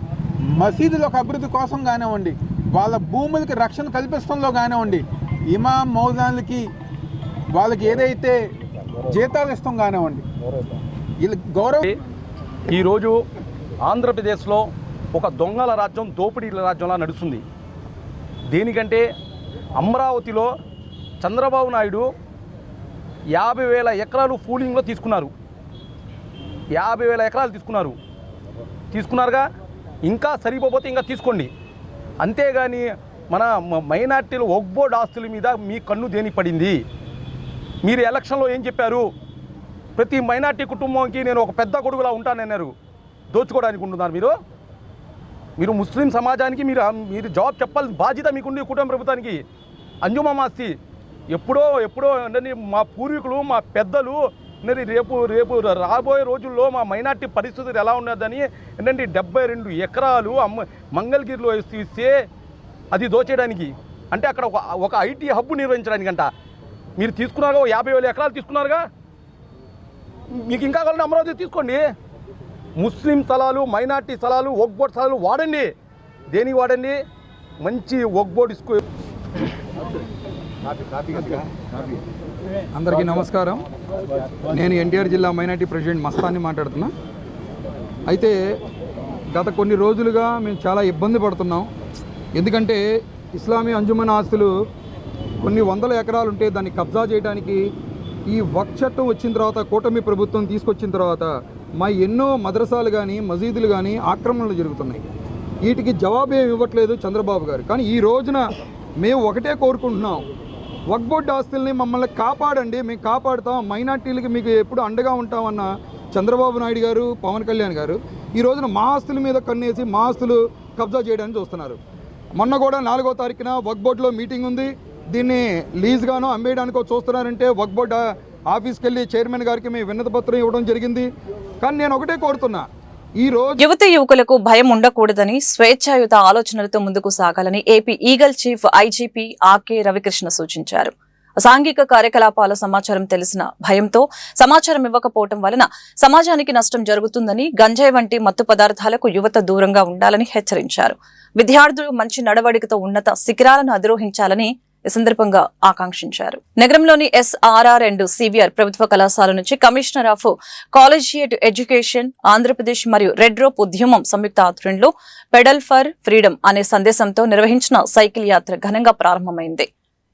Speaker 9: మసీదులకు అభివృద్ధి కోసం కానివ్వండి, వాళ్ళ భూములకి రక్షణ కల్పిస్తంలో కానివ్వండి, ఇమాం మౌజాన్లకి వాళ్ళకి ఏదైతే జీతాలు ఇస్తాం కానివ్వండి, వీళ్ళకి గౌరవం.
Speaker 10: ఈరోజు ఆంధ్రప్రదేశ్లో ఒక దొంగల రాజ్యం, దోపిడీల రాజ్యంలా నడుస్తుంది. దేనికంటే అమరావతిలో చంద్రబాబు నాయుడు 50,000 ఎకరాలు ఫూలింగ్లో తీసుకున్నారు. 50,000 ఎకరాలు తీసుకున్నారుగా. ఇంకా సరిపోతే ఇంకా తీసుకోండి. అంతేగాని మన మైనార్టీలు వక్ఫ్ బోర్డ్ ఆస్తుల మీద మీ కన్ను దేని పడింది? మీరు ఎలక్షన్లో ఏం చెప్పారు? ప్రతి మైనార్టీ కుటుంబంకి నేను ఒక పెద్ద కొడుకులా ఉంటానన్నారు. దోచుకోవడానికి ఉంటున్నారు మీరు ముస్లిం సమాజానికి మీరు జవాబు చెప్పాల్సిన బాధ్యత మీకుంది. కుటుంబ ప్రభుత్వానికి అంజుమా మాస్తి ఎప్పుడో మా పూర్వీకులు, మా పెద్దలు రేపు రాబోయే రోజుల్లో మా మైనార్టీ పరిస్థితులు ఎలా ఉన్నదని ఏంటంటే 72 ఎకరాలు మంగళగిరిలో ఇస్తే అది దోచేయడానికి, అంటే అక్కడ ఒక ఐటీ హబ్ నిర్వహించడానికంట మీరు తీసుకున్నారుగా. 50,000 ఎకరాలు తీసుకున్నారుగా. మీకు ఇంకా కావాలంటే అమరావతి తీసుకోండి. ముస్లిం స్థలాలు, మైనార్టీ స్థలాలు, వక్ఫ్ బోర్డ్ స్థలాలు వాడండి. దేనికి వాడండి? మంచి వక్ఫ్ బోర్డ్
Speaker 11: అందరికీ నమస్కారం. నేను ఎన్టీఆర్ జిల్లా మైనార్టీ ప్రెసిడెంట్ మస్తాన్ని మాట్లాడుతున్నా. అయితే గత కొన్ని రోజులుగా మేము చాలా ఇబ్బంది పడుతున్నాం. ఎందుకంటే ఇస్లామీ అంజుమన్ ఆస్తులు కొన్ని వందల ఎకరాలు ఉంటే దాన్ని కబ్జా చేయడానికి ఈ వక్ఫ్ చట్టం వచ్చిన తర్వాత, కూటమి ప్రభుత్వం తీసుకొచ్చిన తర్వాత మా ఎన్నో మద్రసాలు కానీ మసీదులు కానీ ఆక్రమణలు జరుగుతున్నాయి. వీటికి జవాబు ఏమి ఇవ్వట్లేదు చంద్రబాబు గారు. కానీ ఈ రోజున మేము ఒకటే కోరుకుంటున్నాం, వక్ఫ్ బోర్డు ఆస్తుల్ని మమ్మల్ని కాపాడండి, మేము కాపాడుతాం, మైనార్టీలకి మీకు ఎప్పుడు అండగా ఉంటామన్న చంద్రబాబు నాయుడు గారు, పవన్ కళ్యాణ్ గారు ఈ రోజున మా ఆస్తుల మీద కన్నేసి మా ఆస్తులు కబ్జా చేయడానికి చూస్తున్నారు. మొన్న కూడా 4వ తారీఖున వక్ఫ్ బోర్డులో మీటింగ్ ఉంది. దీన్ని లీజ్గానో అమ్మేయడానికో చూస్తున్నారంటే వక్ఫ్ బోర్డు ఆఫీస్కి వెళ్ళి చైర్మన్ గారికి మేము విన్నతి పత్రం ఇవ్వడం జరిగింది. కానీ నేను ఒకటే కోరుతున్నా,
Speaker 1: యువతి యువకులకు భయం ఉండకూడదని, స్వేచ్ఛాయుత ఆలోచనలతో ముందుకు సాగాలని AP Eagle chief IGP RK Ravikrishna సూచించారు. సాంఘిక కార్యకలాపాల సమాచారం తెలిసిన భయంతో సమాచారం ఇవ్వకపోవటం వలన సమాజానికి నష్టం జరుగుతుందని, గంజాయి వంటి మత్తు పదార్థాలకు యువత దూరంగా ఉండాలని హెచ్చరించారు. విద్యార్థులు మంచి నడవడికతో ఉన్నత శిఖరాలను అధిరోహించాలని ఈ సందర్భంగా ఆకాంక్షించారు. నగరంలోని SRR అండ్ CVR ప్రభుత్వ కళాశాల నుంచి commissioner of collegiate education Andhra Pradesh మరియు రెడ్ రోప్ ఉద్యమం సంయుక్త ఆధ్వర్యంలో పెడల్ ఫర్ ఫ్రీడమ్ అనే సందేశంతో నిర్వహించిన సైకిల్ యాత్ర ఘనంగా ప్రారంభమైంది.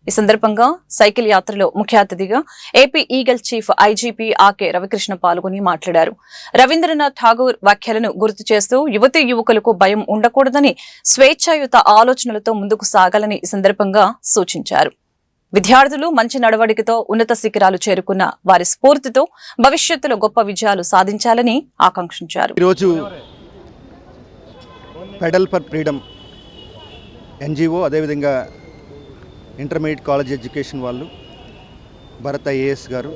Speaker 1: ఈ సందర్భంగా సైకిల్ యాత్రలో ముఖ్య అతిథిగా AP Eagle chief IGP RK Ravikrishna పాల్గొని మాట్లాడారు. రవీంద్రనాథ్ ఠాగూర్ వ్యాఖ్యలను గుర్తు చేస్తూ యువతీ యువకులకు భయం ఉండకూడదని, స్వేచ్ఛాయుత ఆలోచనలతో ముందుకు సాగాలని ఈ సందర్భంగా సూచించారు. విద్యార్థులు మంచి నడవడికతో ఉన్నత శిఖరాలు చేరుకున్న వారి స్ఫూర్తితో భవిష్యత్తులో గొప్ప విజయాలు సాధించాలని ఆకాంక్షించారు.
Speaker 12: ఈరోజు పెడల్ ఫర్ ఫ్రీడమ్ NGO, అదేవిధంగా ఇంటర్మీడియట్ కాలేజ్ ఎడ్యుకేషన్ వాళ్ళు, భరత్ IAS గారు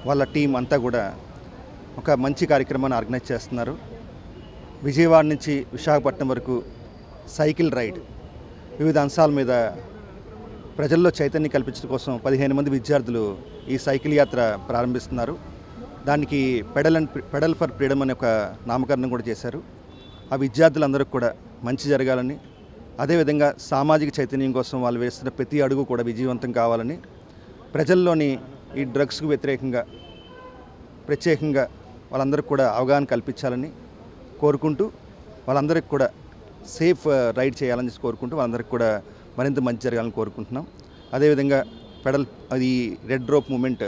Speaker 12: వాళ్ళ టీం అంతా కూడా ఒక మంచి కార్యక్రమాన్ని ఆర్గనైజ్ చేస్తున్నారు. విజయవాడ నుంచి విశాఖపట్నం వరకు సైకిల్ రైడ్, వివిధ అంశాల మీద ప్రజల్లో చైతన్యం కల్పించడం కోసం 15 మంది విద్యార్థులు ఈ సైకిల్ యాత్ర ప్రారంభిస్తున్నారు. దానికి పెడల్ ఫర్ ఫ్రీడమ్ అనే ఒక నామకరణం కూడా చేశారు. ఆ విద్యార్థులందరికీ కూడా మంచి జరగాలని, అదేవిధంగా సామాజిక చైతన్యం కోసం వాళ్ళు వేస్తున్న ప్రతి అడుగు కూడా విజయవంతం కావాలని, ప్రజల్లోని ఈ డ్రగ్స్కు వ్యతిరేకంగా ప్రత్యేకంగా వాళ్ళందరికీ కూడా అవగాహన కల్పించాలని కోరుకుంటూ, వాళ్ళందరికీ కూడా సేఫ్ రైడ్ చేయాలని కోరుకుంటూ, వాళ్ళందరికీ కూడా మరింత మంచి జరగాలని కోరుకుంటున్నాం. అదేవిధంగా ఈ రెడ్ రోప్ మూమెంట్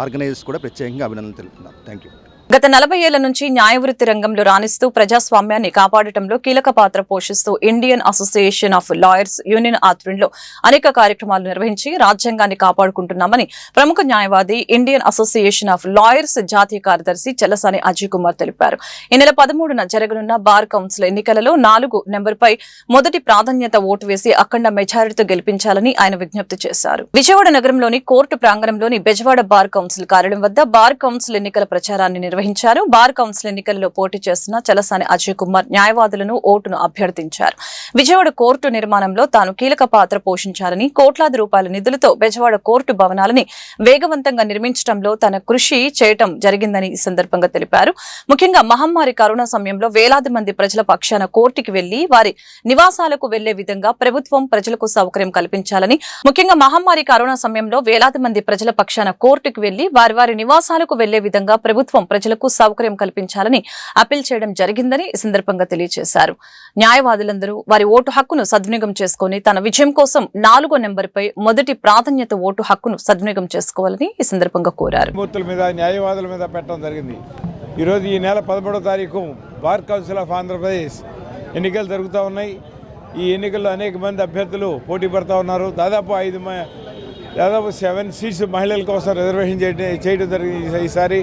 Speaker 12: ఆర్గనైజర్స్ కూడా ప్రత్యేకంగా అభినందనలు తెలుపుతున్నాం. Thank you.
Speaker 1: గత 40 ఏళ్ల నుంచి న్యాయవృత్తి రంగంలో రాణిస్తూ ప్రజాస్వామ్యాన్ని కాపాడటంలో కీలక పాత్ర పోషిస్తూ Indian association of lawyers union ఆధ్వర్యంలో అనేక కార్యక్రమాలు నిర్వహించి రాజ్యాంగాన్ని కాపాడుకుంటున్నామని ప్రముఖ న్యాయవాది, ఇండియన్ అసోసియేషన్ ఆఫ్ లాయర్స్ జాతీయ కార్యదర్శి చెల్లసాని అజయ్ కుమార్ తెలిపారు. ఈ నెల 13న జరగనున్న బార్ కౌన్సిల్ ఎన్నికలలో 4 నెంబర్పై మొదటి ప్రాధాన్యత ఓటు వేసి అఖండ మెజారిటీతో గెలిపించాలని ఆయన విజ్ఞప్తి చేశారు. విజయవాడ నగరంలోని కోర్టు ప్రాంగణంలోని బెజవాడ బార్ కౌన్సిల్ కార్యాలయం వద్ద బార్ కౌన్సిల్ ఎన్నికల ప్రచారాన్ని నిర్వహించారు. నిర్వహించారు. బార్ కౌన్సిల్ ఎన్నికల్లో పోటీ చేస్తున్న చలసాని అజయ్ కుమార్ న్యాయవాదులను ఓటును అభ్యర్థించారు. విజయవాడ కోర్టు నిర్మాణంలో తాను కీలక పాత్ర పోషించారని, కోట్లాది రూపాయల నిధులతో బెజవాడ కోర్టు భవనాలని వేగవంతంగా నిర్మించడంలో తన కృషి చేయటం జరిగిందని ఈ సందర్భంగా తెలిపారు. ముఖ్యంగా మహమ్మారి కరోనా సమయంలో వేలాది మంది ప్రజల పక్షాన కోర్టుకి వెళ్లి వారి నివాసాలకు వెళ్లే విధంగా ప్రభుత్వం ప్రజలకు సౌకర్యం కల్పించాలని, ముఖ్యంగా మహమ్మారి కరోనా సమయంలో వేలాది మంది ప్రజల పక్షాన కోర్టుకు వెళ్లి వారి నివాసాలకు వెళ్లే విధంగా ప్రభుత్వం ప్రజలకు సౌకర్యం కల్పించాలని అప్పీల్ చేయడం జరిగిందని ఈ సందర్భంగా తెలియజేశారు. న్యాయవాదులందరూ వారి ఓటు హక్కును సద్వినియోగం చేసుకుని తన విజయం కోసం 4వ నెంబర్పై మొదటి ప్రాధాన్యత ఓటు హక్కును సద్వినియోగం చేసుకోవాలని ఈ సందర్భంగా కోరారు.
Speaker 13: మూర్తుల మీద న్యాయవాదుల మీద పెట్టడం జరిగింది. ఈరోజు ఈ నెల 13వ తారీఖు బార్ కౌన్సిల్ ఆఫ్ ఆంధ్రప్రదేశ్ ఎన్నికలు జరుగుతూ ఉన్నాయి. ఈ ఎన్నికల్లో అనేక మంది అభ్యర్థులు పోటీ పడుతూ ఉన్నారు. దాదాపు 7 సీట్స్ మహిళల కోసం రిజర్వేషన్ చేయడం జరిగింది ఈసారి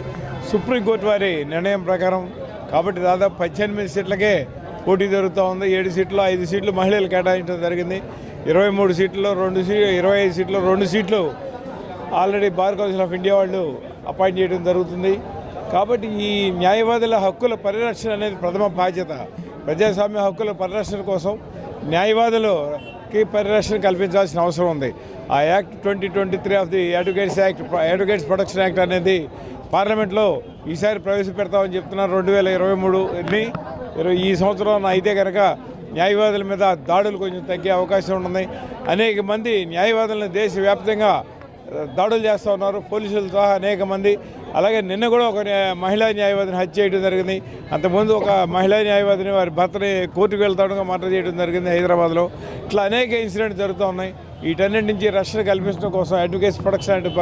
Speaker 13: సుప్రీంకోర్టు వారి నిర్ణయం ప్రకారం. కాబట్టి దాదాపు 18 సీట్లకే పోటీ జరుగుతూ ఉంది. 7 సీట్లు 5 సీట్లు మహిళలు కేటాయించడం జరిగింది. 23 సీట్లలో 25 సీట్లు 2 సీట్లు already bar council of India వాళ్ళు అపాయింట్ చేయడం జరుగుతుంది. కాబట్టి ఈ న్యాయవాదుల హక్కుల పరిరక్షణ అనేది ప్రథమ బాధ్యత. ప్రజాస్వామ్య హక్కుల పరిరక్షణ కోసం న్యాయవాదులకి పరిరక్షణ కల్పించాల్సిన అవసరం ఉంది. ఆ act 2023 of the advocates protection act అనేది పార్లమెంట్లో ఈసారి ప్రవేశపెడతామని చెప్తున్నారు. 2023ని ఈ సంవత్సరం అయితే కనుక న్యాయవాదుల మీద దాడులు కొంచెం తగ్గే అవకాశం ఉంటుంది. అనేక మంది న్యాయవాదులను దేశవ్యాప్తంగా దాడులు చేస్తూ ఉన్నారు, పోలీసులతో అనేక మంది. అలాగే నిన్న కూడా ఒక మహిళా న్యాయవాదిని హత్య చేయడం జరిగింది. అంతకుముందు ఒక మహిళా న్యాయవాదిని వారి భర్తని కోర్టుకు వెళ్తాడుగా మర్డర్ చేయడం జరిగింది హైదరాబాద్లో. ఇట్లా అనేక ఇన్సిడెంట్స్ జరుగుతూ ఉన్నాయి. వీటన్నిటి నుంచి రక్షణ కల్పించడం కోసం అడ్వకేట్స్ ప్రొటెక్షన్ యాక్ట్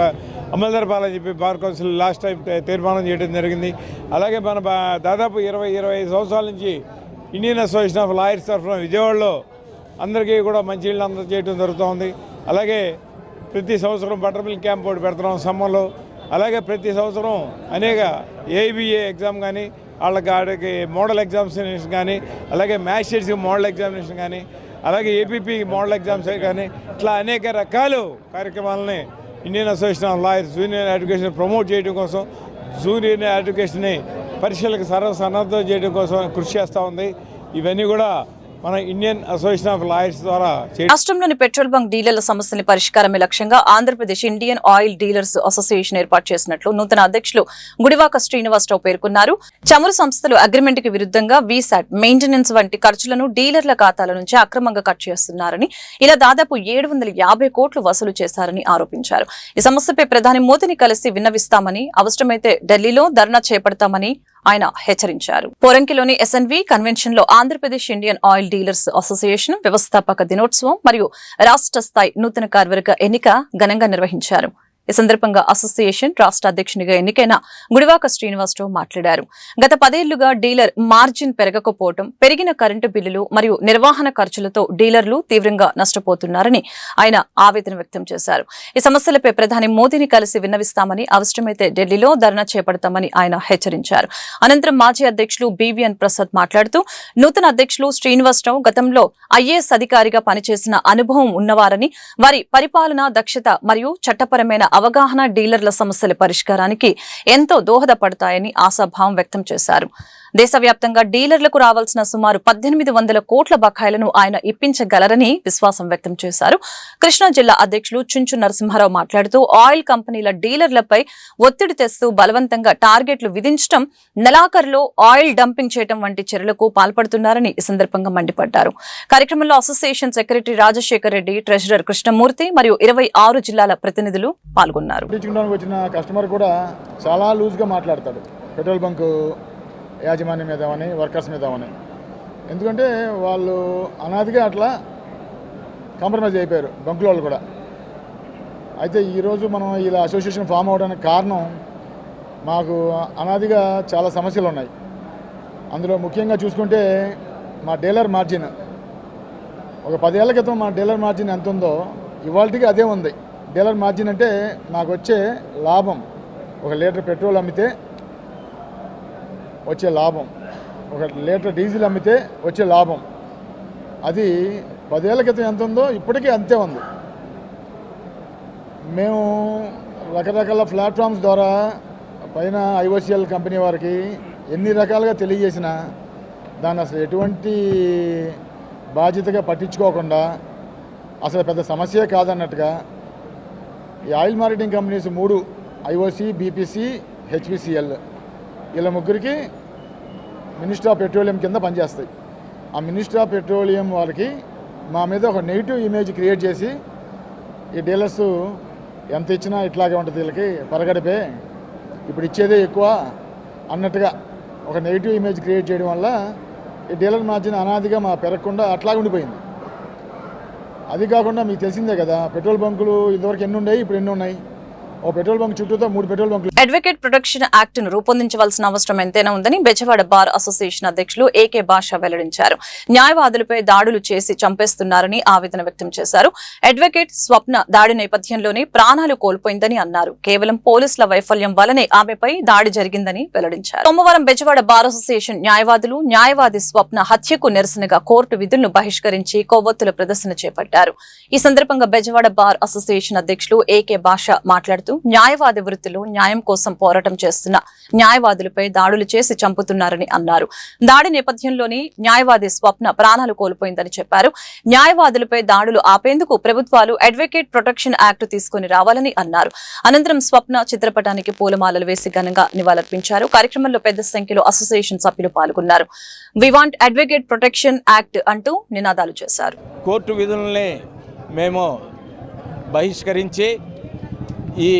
Speaker 13: అమలు జరపాలని చెప్పి బార్ కౌన్సిల్ లాస్ట్ టైం తీర్మానం చేయడం జరిగింది. అలాగే మన దాదాపు 25 సంవత్సరాల నుంచి ఇండియన్ అసోసియేషన్ ఆఫ్ లాయర్స్ తరఫున విజయవాడలో అందరికీ కూడా మంచినీళ్ళు అందజేయడం జరుగుతూ ఉంది. అలాగే ప్రతి సంవత్సరం బటర్ మిల్క్ క్యాంప్ ఒకటి పెడుతున్నాం సమ్మర్లో. అలాగే ప్రతి సంవత్సరం అనేక ఏబిఏ ఎగ్జామ్ కానీ వాళ్ళకి మోడల్ ఎగ్జామినేషన్ కానీ, అలాగే మ్యాజిస్ట్రేట్స్కి మోడల్ ఎగ్జామినేషన్ కానీ, అలాగే ఏపీపీ మోడల్ ఎగ్జామ్స్ కానీ ఇట్లా అనేక రకాలు కార్యక్రమాలని Indian association of lawyers junior education promote చేయడం కోసం, జూనియర్ ఎడ్యుకేషన్ని పరీక్షలకు సన్నద్ధం చేయడం కోసం కృషి చేస్తూ ఉంది. ఇవన్నీ కూడా మన ఇండియన్ అసోసియేషన్ ఆఫ్ లాయర్స్ ద్వారా
Speaker 1: రాష్ట్రంలోని పెట్రోల్ బంక్ డీలర్ల సమస్యల పరిష్కారమే లక్ష్యంగా Andhra Pradesh Indian oil dealers association ఏర్పాటు చేసినట్లు నూతన అధ్యక్షులు గుడివాక శ్రీనివాసరావు పేర్కొన్నారు. చమురు సంస్థలు అగ్రిమెంట్ కి విరుద్ధంగా వీసాట్, మెయింటెనెన్స్ వంటి ఖర్చులను డీలర్ల ఖాతాల నుంచి అక్రమంగా కట్ చేస్తున్నారని, ఇలా దాదాపు 750 కోట్లు వసూలు చేశారని ఆరోపించారు. ఈ సమస్యపై ప్రధాని మోదీని కలిసి విన్నవిస్తామని, అవసరమైతే ఢిల్లీలో ధర్నా చేపడతామని ఆయన హెచ్చరించారు. పోరంకిలోని ఎస్ఎన్వి కన్వెన్షన్ లో Andhra Pradesh Indian oil dealers association వ్యవస్థాపక దినోత్సవం మరియు రాష్ట్ర స్థాయి నూతన కార్యవర్గ ఎన్నిక ఘనంగా నిర్వహించారు. ఈ సందర్భంగా అసోసియేషన్ రాష్ట్ర అధ్యక్షునిగా ఎన్నికైన గుడివాక శ్రీనివాసరావు మాట్లాడారు. గత 10 ఏళ్లుగా డీలర్ మార్జిన్ పెరగకపోవడం, పెరిగిన కరెంటు బిల్లులు మరియు నిర్వహణ ఖర్చులతో డీలర్లు తీవ్రంగా నష్టపోతున్నారని ఆయన ఆవేదన వ్యక్తం చేశారు. ఈ సమస్యలపై ప్రధాని మోదీని కలిసి విన్నవిస్తామని, అవసరమైతే ఢిల్లీలో ధర్నా చేపడతామని ఆయన హెచ్చరించారు. అనంతరం మాజీ అధ్యక్షులు బివిఎన్ ప్రసాద్ మాట్లాడుతూ, నూతన అధ్యక్షులు శ్రీనివాసరావు గతంలో ఐఏఎస్ అధికారిగా పనిచేసిన అనుభవం ఉన్నవారని, వారి పరిపాలన దక్షత మరియు చట్టపరమైన అవగాహన డీలర్ల సమస్యల పరిష్కారానికి ఎంతో దోహదపడతాయని ఆశాభావం వ్యక్తం చేశారు. దేశవ్యాప్తంగా డీలర్లకు రావాల్సిన సుమారు 1800 కోట్ల బకాయిలను ఆయన ఇప్పించగలరని విశ్వాసం వ్యక్తం చేశారు. కృష్ణా జిల్లా అధ్యక్షులు చుంచు నరసింహారావు మాట్లాడుతూ, ఆయిల్ కంపెనీల డీలర్లపై ఒత్తిడి తెస్తూ బలవంతంగా టార్గెట్లు విధించడం, నెలాఖరులో ఆయిల్ డంపింగ్ చేయడం వంటి చర్యలకు పాల్పడుతున్నారని ఈ సందర్భంగా మండిపడ్డారు. కార్యక్రమంలో association secretary Rajasekhar Reddy, treasurer Krishnamurthy మరియు 26 జిల్లాల ప్రతినిధులు పాల్గొన్నారు.
Speaker 14: వచ్చిన కస్టమర్ కూడా చాలా లూజ్గా మాట్లాడతాడు పెట్రోల్ బంక్ యాజమాన్యం మీద అని, వర్కర్స్ మీద అని. ఎందుకంటే వాళ్ళు అనాదిగా అట్లా కాంప్రమైజ్ అయిపోయారు బంకుల వాళ్ళు కూడా. అయితే ఈరోజు మనం ఇలా అసోసియేషన్ ఫామ్ అవడానికి కారణం, మాకు అనాదిగా చాలా సమస్యలు ఉన్నాయి. అందులో ముఖ్యంగా చూసుకుంటే మా డీలర్ మార్జిన్, ఒక 10 ఏళ్ల క్రితం మా డీలర్ మార్జిన్ ఎంత ఉందో ఇవాళకి అదే ఉంది. డీలర్ మార్జిన్ అంటే మాకు వచ్చే లాభం, 1 లీటర్ పెట్రోల్ అమ్మితే వచ్చే లాభం, 1 లీటర్ డీజిల్ అమ్మితే వచ్చే లాభం, అది 10 ఏళ్ల క్రితం ఎంత ఉందో ఇప్పటికీ అంతే ఉంది. మేము రకరకాల ప్లాట్ఫామ్స్ ద్వారా పైన ఐఓసిఎల్ కంపెనీ వారికి ఎన్ని రకాలుగా తెలియజేసినా దాన్ని అసలు ఎటువంటి బాధ్యతగా పట్టించుకోకుండా అసలు పెద్ద సమస్యే కాదన్నట్టుగా ఈ oil marketing companies 3 IOC, BPC, HPCL వీళ్ళ ముగ్గురికి మినిస్ట్రీ ఆఫ్ పెట్రోలియం కింద పనిచేస్తాయి. ఆ మినిస్ట్రీ ఆఫ్ పెట్రోలియం వాళ్ళకి మా మీద ఒక నెగిటివ్ ఇమేజ్ క్రియేట్ చేసి ఈ డీలర్స్ ఎంత ఇచ్చినా ఇట్లాగే ఉంటుంది, వీళ్ళకి పరగడిపే, ఇప్పుడు ఇచ్చేదే ఎక్కువ అన్నట్టుగా ఒక నెగిటివ్ ఇమేజ్ క్రియేట్ చేయడం వల్ల ఈ డీలర్ మార్జిన్ అనాదిగా మా పెరగకుండా అట్లాగే ఉండిపోయింది. అది కాకుండా మీకు తెలిసిందే కదా, పెట్రోల్ బంకులు ఇదివరకు ఎన్ని ఉన్నాయి, ఇప్పుడు ఎన్ని ఉన్నాయి. ఓ పెట్రోల్ బంక్ చుట్టూతో 3 పెట్రోల్ బంకులు.
Speaker 1: అడ్వకేట్ ప్రొటెక్షన్ యాక్ట్ ను రూపొందించవలసిన అవసరం ఎంతైనా ఉందని బెజవాడ బార్ అసోసియేషన్ అధ్యక్షులు ఏకే భాష వెల్లడించారు. న్యాయవాదులపై దాడులు చేసి చంపేస్తున్నారని ఆవేదన వ్యక్తం చేశారు. అడ్వకేట్ స్వప్న దాడి నేపథ్యంలోనే ప్రాణాలు కోల్పోయిందని అన్నారు. కేవలం పోలీసుల వైఫల్యం వల్లనే ఆమెపై దాడి జరిగిందని వెల్లడించారు. సోమవారం బెజవాడ బార్ అసోసియేషన్ న్యాయవాదులు న్యాయవాది స్వప్న హత్యకు నిరసనగా కోర్టు విధులను బహిష్కరించి కొవ్వొత్తుల ప్రదర్శన చేపట్టారు. ఈ సందర్భంగా బెజవాడ బార్ అసోసియేషన్ అధ్యక్షులు ఏకే భాష మాట్లాడుతూ న్యాయవాది వృత్తిలో న్యాయం కోసం పోరాటం చేస్తున్న న్యాయవాదులపై దాడులు చేసి చంపుతున్నారని అన్నారు. దాడి నేపథ్యంలోని న్యాయవాది స్వప్న ప్రాణాలు కోల్పోయిందని చెప్పారు. న్యాయవాదులపై దాడులు ఆపేందుకు ప్రభుత్వాలు అడ్వకేట్ ప్రొటెక్షన్ యాక్ట్ తీసుకుని రావాలని అన్నారు. అనంతరం స్వప్న చిత్రపటానికి పూలమాలలు వేసి ఘనంగా నివాళులర్పించారు. కార్యక్రమంలో పెద్ద సంఖ్యలో అసోసియేషన్ సభ్యులు పాల్గొన్నారు. We want advocate protection act అంటూ నినాదాలు చేశారు.
Speaker 13: కోర్టు విధుల్ని మేము బహిష్కరించి ఈ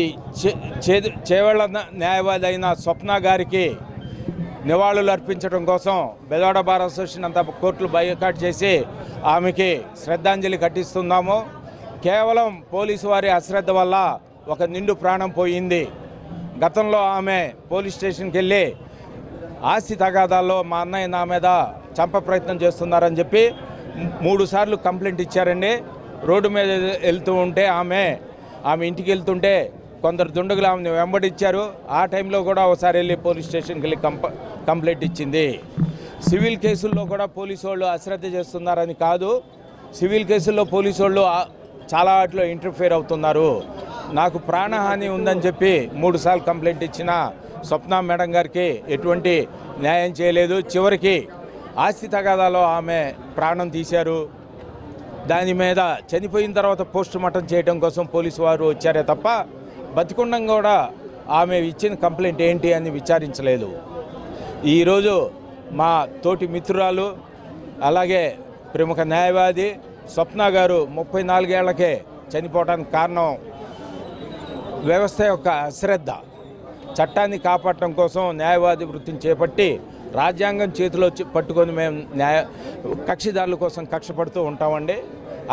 Speaker 13: చేవెళ్ల న్యాయవాది అయిన స్వప్న గారికి నివాళులు అర్పించడం కోసం బెజవాడ బార్ అసోసియేషన్ అంతా కోర్టులు బైకాట్ చేసి ఆమెకి శ్రద్ధాంజలి ఘటిస్తున్నాము. కేవలం పోలీసు వారి అశ్రద్ధ వల్ల ఒక నిండు ప్రాణం పోయింది. గతంలో ఆమె పోలీస్ స్టేషన్కి వెళ్ళి ఆస్తి తగాదాల్లో మా అన్నయ్య నా మీద చంప ప్రయత్నం చేస్తున్నారని చెప్పి 3 సార్లు కంప్లైంట్ ఇచ్చారండి. రోడ్డు మీద వెళ్తూ ఉంటే ఆమె ఇంటికి వెళ్తుంటే కొందరు దుండగులు ఆమెను వెంబడించారు. ఆ టైంలో కూడా ఒకసారి వెళ్ళి పోలీస్ స్టేషన్కి వెళ్ళి కంప్లైంట్ ఇచ్చింది. సివిల్ కేసుల్లో కూడా పోలీసు వాళ్ళు అశ్రద్ధ చేస్తున్నారని కాదు, సివిల్ కేసుల్లో పోలీసు వాళ్ళు చాలా వాటిలో ఇంటర్ఫియర్ అవుతున్నారు. నాకు ప్రాణహాని ఉందని చెప్పి 3 సార్లు కంప్లైంట్ ఇచ్చిన స్వప్న మేడం గారికి ఎటువంటి న్యాయం చేయలేదు. చివరికి ఆస్తి తగాదాలో ఆమె ప్రాణం తీశారు. దాని మీద చనిపోయిన తర్వాత పోస్ట్ మార్టం చేయడం కోసం పోలీసు వారు వచ్చారే తప్ప బతికుండం కూడా ఆమె ఇచ్చిన కంప్లైంట్ ఏంటి అని విచారించలేదు. ఈరోజు మా తోటి మిత్రురాలు అలాగే ప్రముఖ న్యాయవాది స్వప్న గారు 34 ఏళ్లకే చనిపోవడానికి కారణం వ్యవస్థ యొక్క అశ్రద్ధ. చట్టాన్ని కాపాడటం కోసం న్యాయవాది వృత్తిని చేపట్టి రాజ్యాంగం చేతిలో పట్టుకొని మేము కక్షిదారుల కోసం కక్ష పడుతూ ఉంటామండి.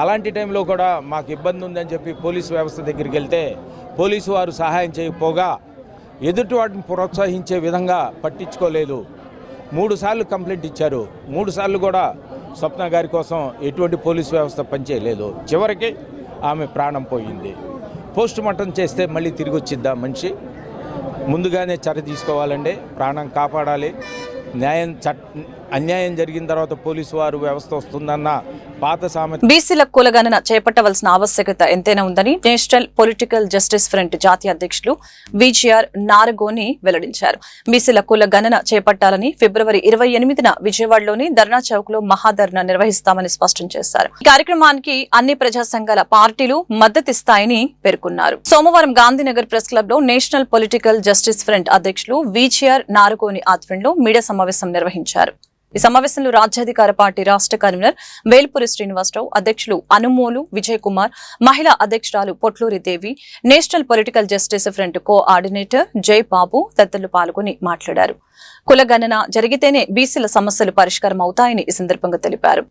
Speaker 13: అలాంటి టైంలో కూడా మాకు ఇబ్బంది ఉందని చెప్పి పోలీసు వ్యవస్థ దగ్గరికి వెళ్తే పోలీసు వారు సహాయం చేయకపోగా ఎదుటి వాటిని ప్రోత్సహించే విధంగా పట్టించుకోలేదు. 3 సార్లు కంప్లైంట్ ఇచ్చారు. 3 సార్లు కూడా స్వప్న గారి కోసం ఎటువంటి పోలీసు వ్యవస్థ పనిచేయలేదు. చివరికి ఆమె ప్రాణం పోయింది. పోస్ట్ మార్టం చేస్తే మళ్ళీ తిరిగి వచ్చిద్దా మనిషి? ముందుగానే చర్య తీసుకోవాలండి, ప్రాణం కాపాడాలి. అన్యాయం జరిగిన తర్వాత పోలీసు వారు వ్యవస్థ వస్తుందన్న పాత సామెత.
Speaker 1: బీసీల కులగణన చేపట్టవలసిన ఆవశ్యకత ఎంతైనా ఉందని నేషనల్ పొలిటికల్ జస్టిస్ ఫ్రంట్ జాతీయ అధ్యక్షులు విజిఆర్ నారగోని వెల్లడించారు. బీసీల కులగణన చేపట్టాలని ఫిబ్రవరి 28న విజయవాడలోని ధర్నా చౌక్ లో మహాధర్నా నిర్వహిస్తామని స్పష్టం చేశారు. ఈ కార్యక్రమానికి అన్ని ప్రజా సంఘాల పార్టీలు మద్దతిస్తాయని పేర్కొన్నారు. సోమవారం గాంధీనగర్ ప్రెస్ క్లబ్ లో నేషనల్ పొలిటికల్ జస్టిస్ ఫ్రంట్ అధ్యక్షులు విజిఆర్ నారగోని ఆధ్వర్యంలో మీడియా సమావేశం నిర్వహించారు. ఈ సమావేశంలో రాజ్యాధికార పార్టీ రాష్ట్ర కన్వీనర్ వేల్పురి శ్రీనివాసరావు, అధ్యక్షులు అనుమోలు విజయ్ కుమార్, మహిళా అధ్యక్షురాలు Potluri Devi, national political justice front coordinator Jai Babu తదితరులు పాల్గొని మాట్లాడారు. కులగణన జరిగితేనే బీసీల సమస్యలు పరిష్కారం అవుతాయని ఈ సందర్భంగా తెలిపారు.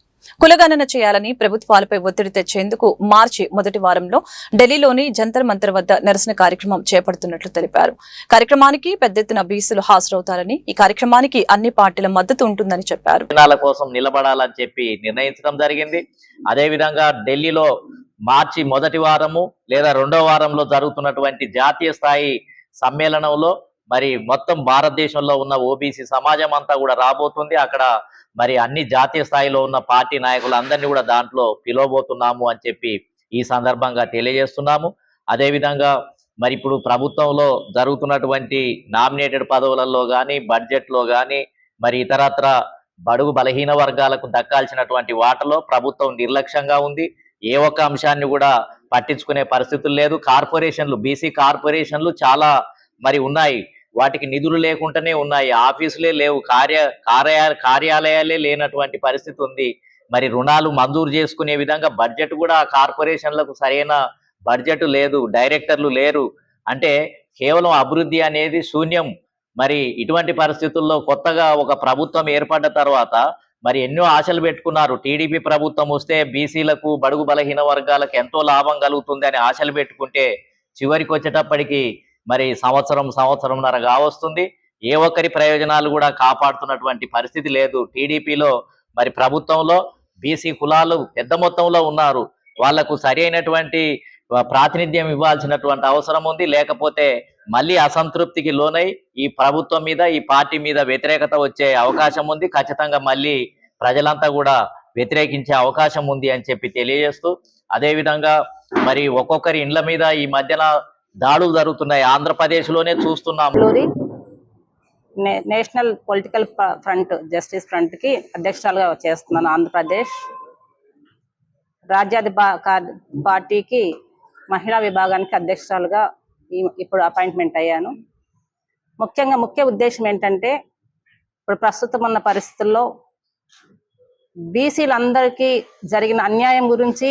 Speaker 1: కులగణన చేయాలని ప్రభుత్వాలపై ఒత్తిడి తెచ్చేందుకు మార్చి మొదటి వారంలో ఢిల్లీలోని జంతర్ మంతర్ వద్ద నిరసన కార్యక్రమం చేపడుతున్నట్లు తెలిపారు. కార్యక్రమానికి పెద్ద ఎత్తున బీసీలు హాజరవుతారని, ఈ కార్యక్రమానికి అన్ని పార్టీల మద్దతు ఉంటుందని చెప్పారు.
Speaker 15: కోసం నిలబడాలని చెప్పి నిర్ణయించడం జరిగింది. అదేవిధంగా ఢిల్లీలో మార్చి మొదటి వారము లేదా 2వ వారంలో జరుగుతున్నటువంటి జాతీయ స్థాయి సమ్మేళనంలో మరి మొత్తం భారతదేశంలో ఉన్న ఓబీసీ సమాజం అంతా కూడా రాబోతుంది. అక్కడ మరి అన్ని జాతీయ స్థాయిలో ఉన్న పార్టీ నాయకులందరినీ కూడా దాంట్లో పిలవబోతున్నాము అని చెప్పి ఈ సందర్భంగా తెలియజేస్తున్నాము. అదేవిధంగా మరి ఇప్పుడు ప్రభుత్వంలో జరుగుతున్నటువంటి నామినేటెడ్ పదవులలో కానీ బడ్జెట్లో కానీ మరి ఇతరత్ర బడుగు బలహీన వర్గాలకు దక్కాల్సినటువంటి వాటలో ప్రభుత్వం నిర్లక్ష్యంగా ఉంది. ఏ ఒక్క అంశాన్ని కూడా పట్టించుకునే పరిస్థితులు లేదు. కార్పొరేషన్లు, బీసీ కార్పొరేషన్లు చాలా మరి ఉన్నాయి, వాటికి నిధులు లేకుండానే ఉన్నాయి, ఆఫీసులే లేవు, కార్యాలయాలే లేనటువంటి పరిస్థితి ఉంది. మరి రుణాలు మంజూరు చేసుకునే విధంగా బడ్జెట్ కూడా కార్పొరేషన్లకు సరైన బడ్జెట్ లేదు, డైరెక్టర్లు లేరు. అంటే కేవలం అభివృద్ధి అనేది శూన్యం. మరి ఇటువంటి పరిస్థితుల్లో కొత్తగా ఒక ప్రభుత్వం ఏర్పడ్డ తర్వాత మరి ఎన్నో ఆశలు పెట్టుకున్నారు. టీడీపీ ప్రభుత్వం వస్తే బీసీలకు, బడుగు బలహీన వర్గాలకు ఎంతో లాభం కలుగుతుంది అని ఆశలు పెట్టుకుంటే చివరికి వచ్చేటప్పటికి మరి సంవత్సరంన్నర కావస్తుంది. ఏ ఒక్కరి ప్రయోజనాలు కూడా కాపాడుతున్నటువంటి పరిస్థితి లేదు. టీడీపీలో మరి ప్రభుత్వంలో బీసీ కులాలు పెద్ద మొత్తంలో ఉన్నారు, వాళ్లకు సరి అయినటువంటి ప్రాతినిధ్యం ఇవ్వాల్సినటువంటి అవసరం ఉంది. లేకపోతే మళ్ళీ అసంతృప్తికి లోనై ఈ ప్రభుత్వం మీద, ఈ పార్టీ మీద వ్యతిరేకత వచ్చే అవకాశం ఉంది. ఖచ్చితంగా మళ్ళీ ప్రజలంతా కూడా వ్యతిరేకించే అవకాశం ఉంది అని చెప్పి తెలియజేస్తూ, అదేవిధంగా మరి ఒక్కొక్కరి ఇండ్ల మీద ఈ మధ్యన దాడులు జరుగుతున్నాయి. ఆంధ్రప్రదేశ్లోనే చూస్తున్నాం.
Speaker 16: National political front, justice front కి అధ్యక్షురాలుగా చేస్తున్నాను. ఆంధ్రప్రదేశ్ రాజ్యాధిప పార్టీకి మహిళా విభాగానికి అధ్యక్షురాలుగా ఇప్పుడు అపాయింట్మెంట్ అయ్యాను. ముఖ్య ఉద్దేశం ఏంటంటే, ఇప్పుడు ప్రస్తుతం ఉన్న పరిస్థితుల్లో బీసీలందరికీ జరిగిన అన్యాయం గురించి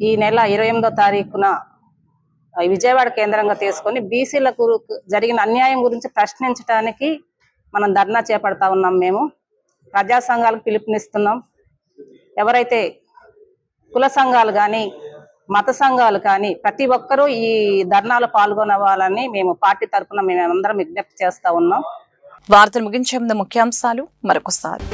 Speaker 16: ఈ నెల 28వ తారీఖున విజయవాడ కేంద్రంగా తీసుకొని బీసీలకు జరిగిన అన్యాయం గురించి ప్రశ్నించడానికి మనం ధర్నా చేపడతా ఉన్నాం. మేము ప్రజా సంఘాలకు పిలుపునిస్తున్నాం. ఎవరైతే కుల సంఘాలు కానీ మత సంఘాలు కానీ ప్రతి ఒక్కరూ ఈ ధర్నాలో పాల్గొనవాలని మేము పార్టీ తరఫున మేమందరం విజ్ఞప్తి చేస్తా ఉన్నాం.
Speaker 1: వార్తలు ముగించే ముందు ముఖ్యాంశాలు మరొకసారి.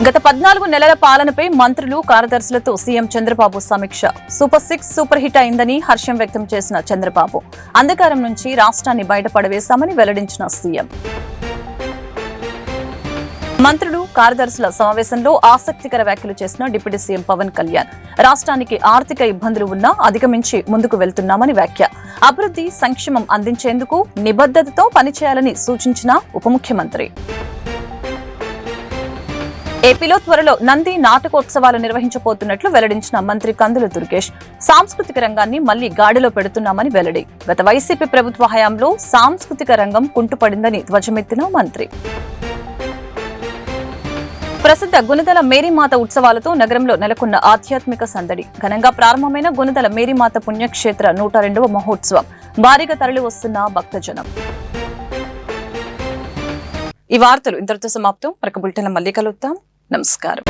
Speaker 1: గత 14 నెలల పాలనపై మంత్రులు, కార్యదర్శులతో సీఎం చంద్రబాబు సమీక్ష. సూపర్ 6 సూపర్ హిట్ అయిందని హర్షం వ్యక్తం చేసిన చంద్రబాబు, అంధకారం నుంచి రాష్ట్రాన్ని బయటపడవేశామని వెల్లడించిన సీఎం. మంత్రులు, కార్యదర్శుల సమావేశంలో ఆసక్తికర వ్యాఖ్యలు చేసిన డిప్యూటీ సీఎం పవన్ కళ్యాణ్, రాష్ట్రానికి ఆర్థిక ఇబ్బందులు ఉన్నా అధిగమించి ముందుకు వెళ్తున్నామని వ్యాఖ్య. అభివృద్ధి, సంక్షేమం అందించేందుకు నిబద్ధతతో పనిచేయాలని సూచించిన ఉప ముఖ్యమంత్రి. ఏపీలో త్వరలో నంది నాటకోత్సవాలు నిర్వహించబోతున్నట్లు వెల్లడించిన మంత్రి కందుల దుర్గేష్, సాంస్కృతిక రంగాన్ని మళ్లీ గాడిలో పెడుతున్నామని వెల్లడి. గత వైసీపీ ప్రభుత్వ హయాంలో సాంస్కృతిక రంగం కుంటుపడిందని ధ్వజమెత్తిన మంత్రి. ప్రసిద్ధ గుణదల మేరీమాత ఉత్సవాలతో నగరంలో నెలకొన్న ఆధ్యాత్మిక సందడి. ఘనంగా ప్రారంభమైన గుణదల మేరీమాత పుణ్యక్షేత్ర 102వ మహోత్సవం. భారీగా తరలి వస్తున్న భక్తజనం. ఈ వార్తలు ఇంతటితో సమాప్తం. మరొక బులెటిన్లో మళ్ళీ కలుద్దాం. నమస్కారం.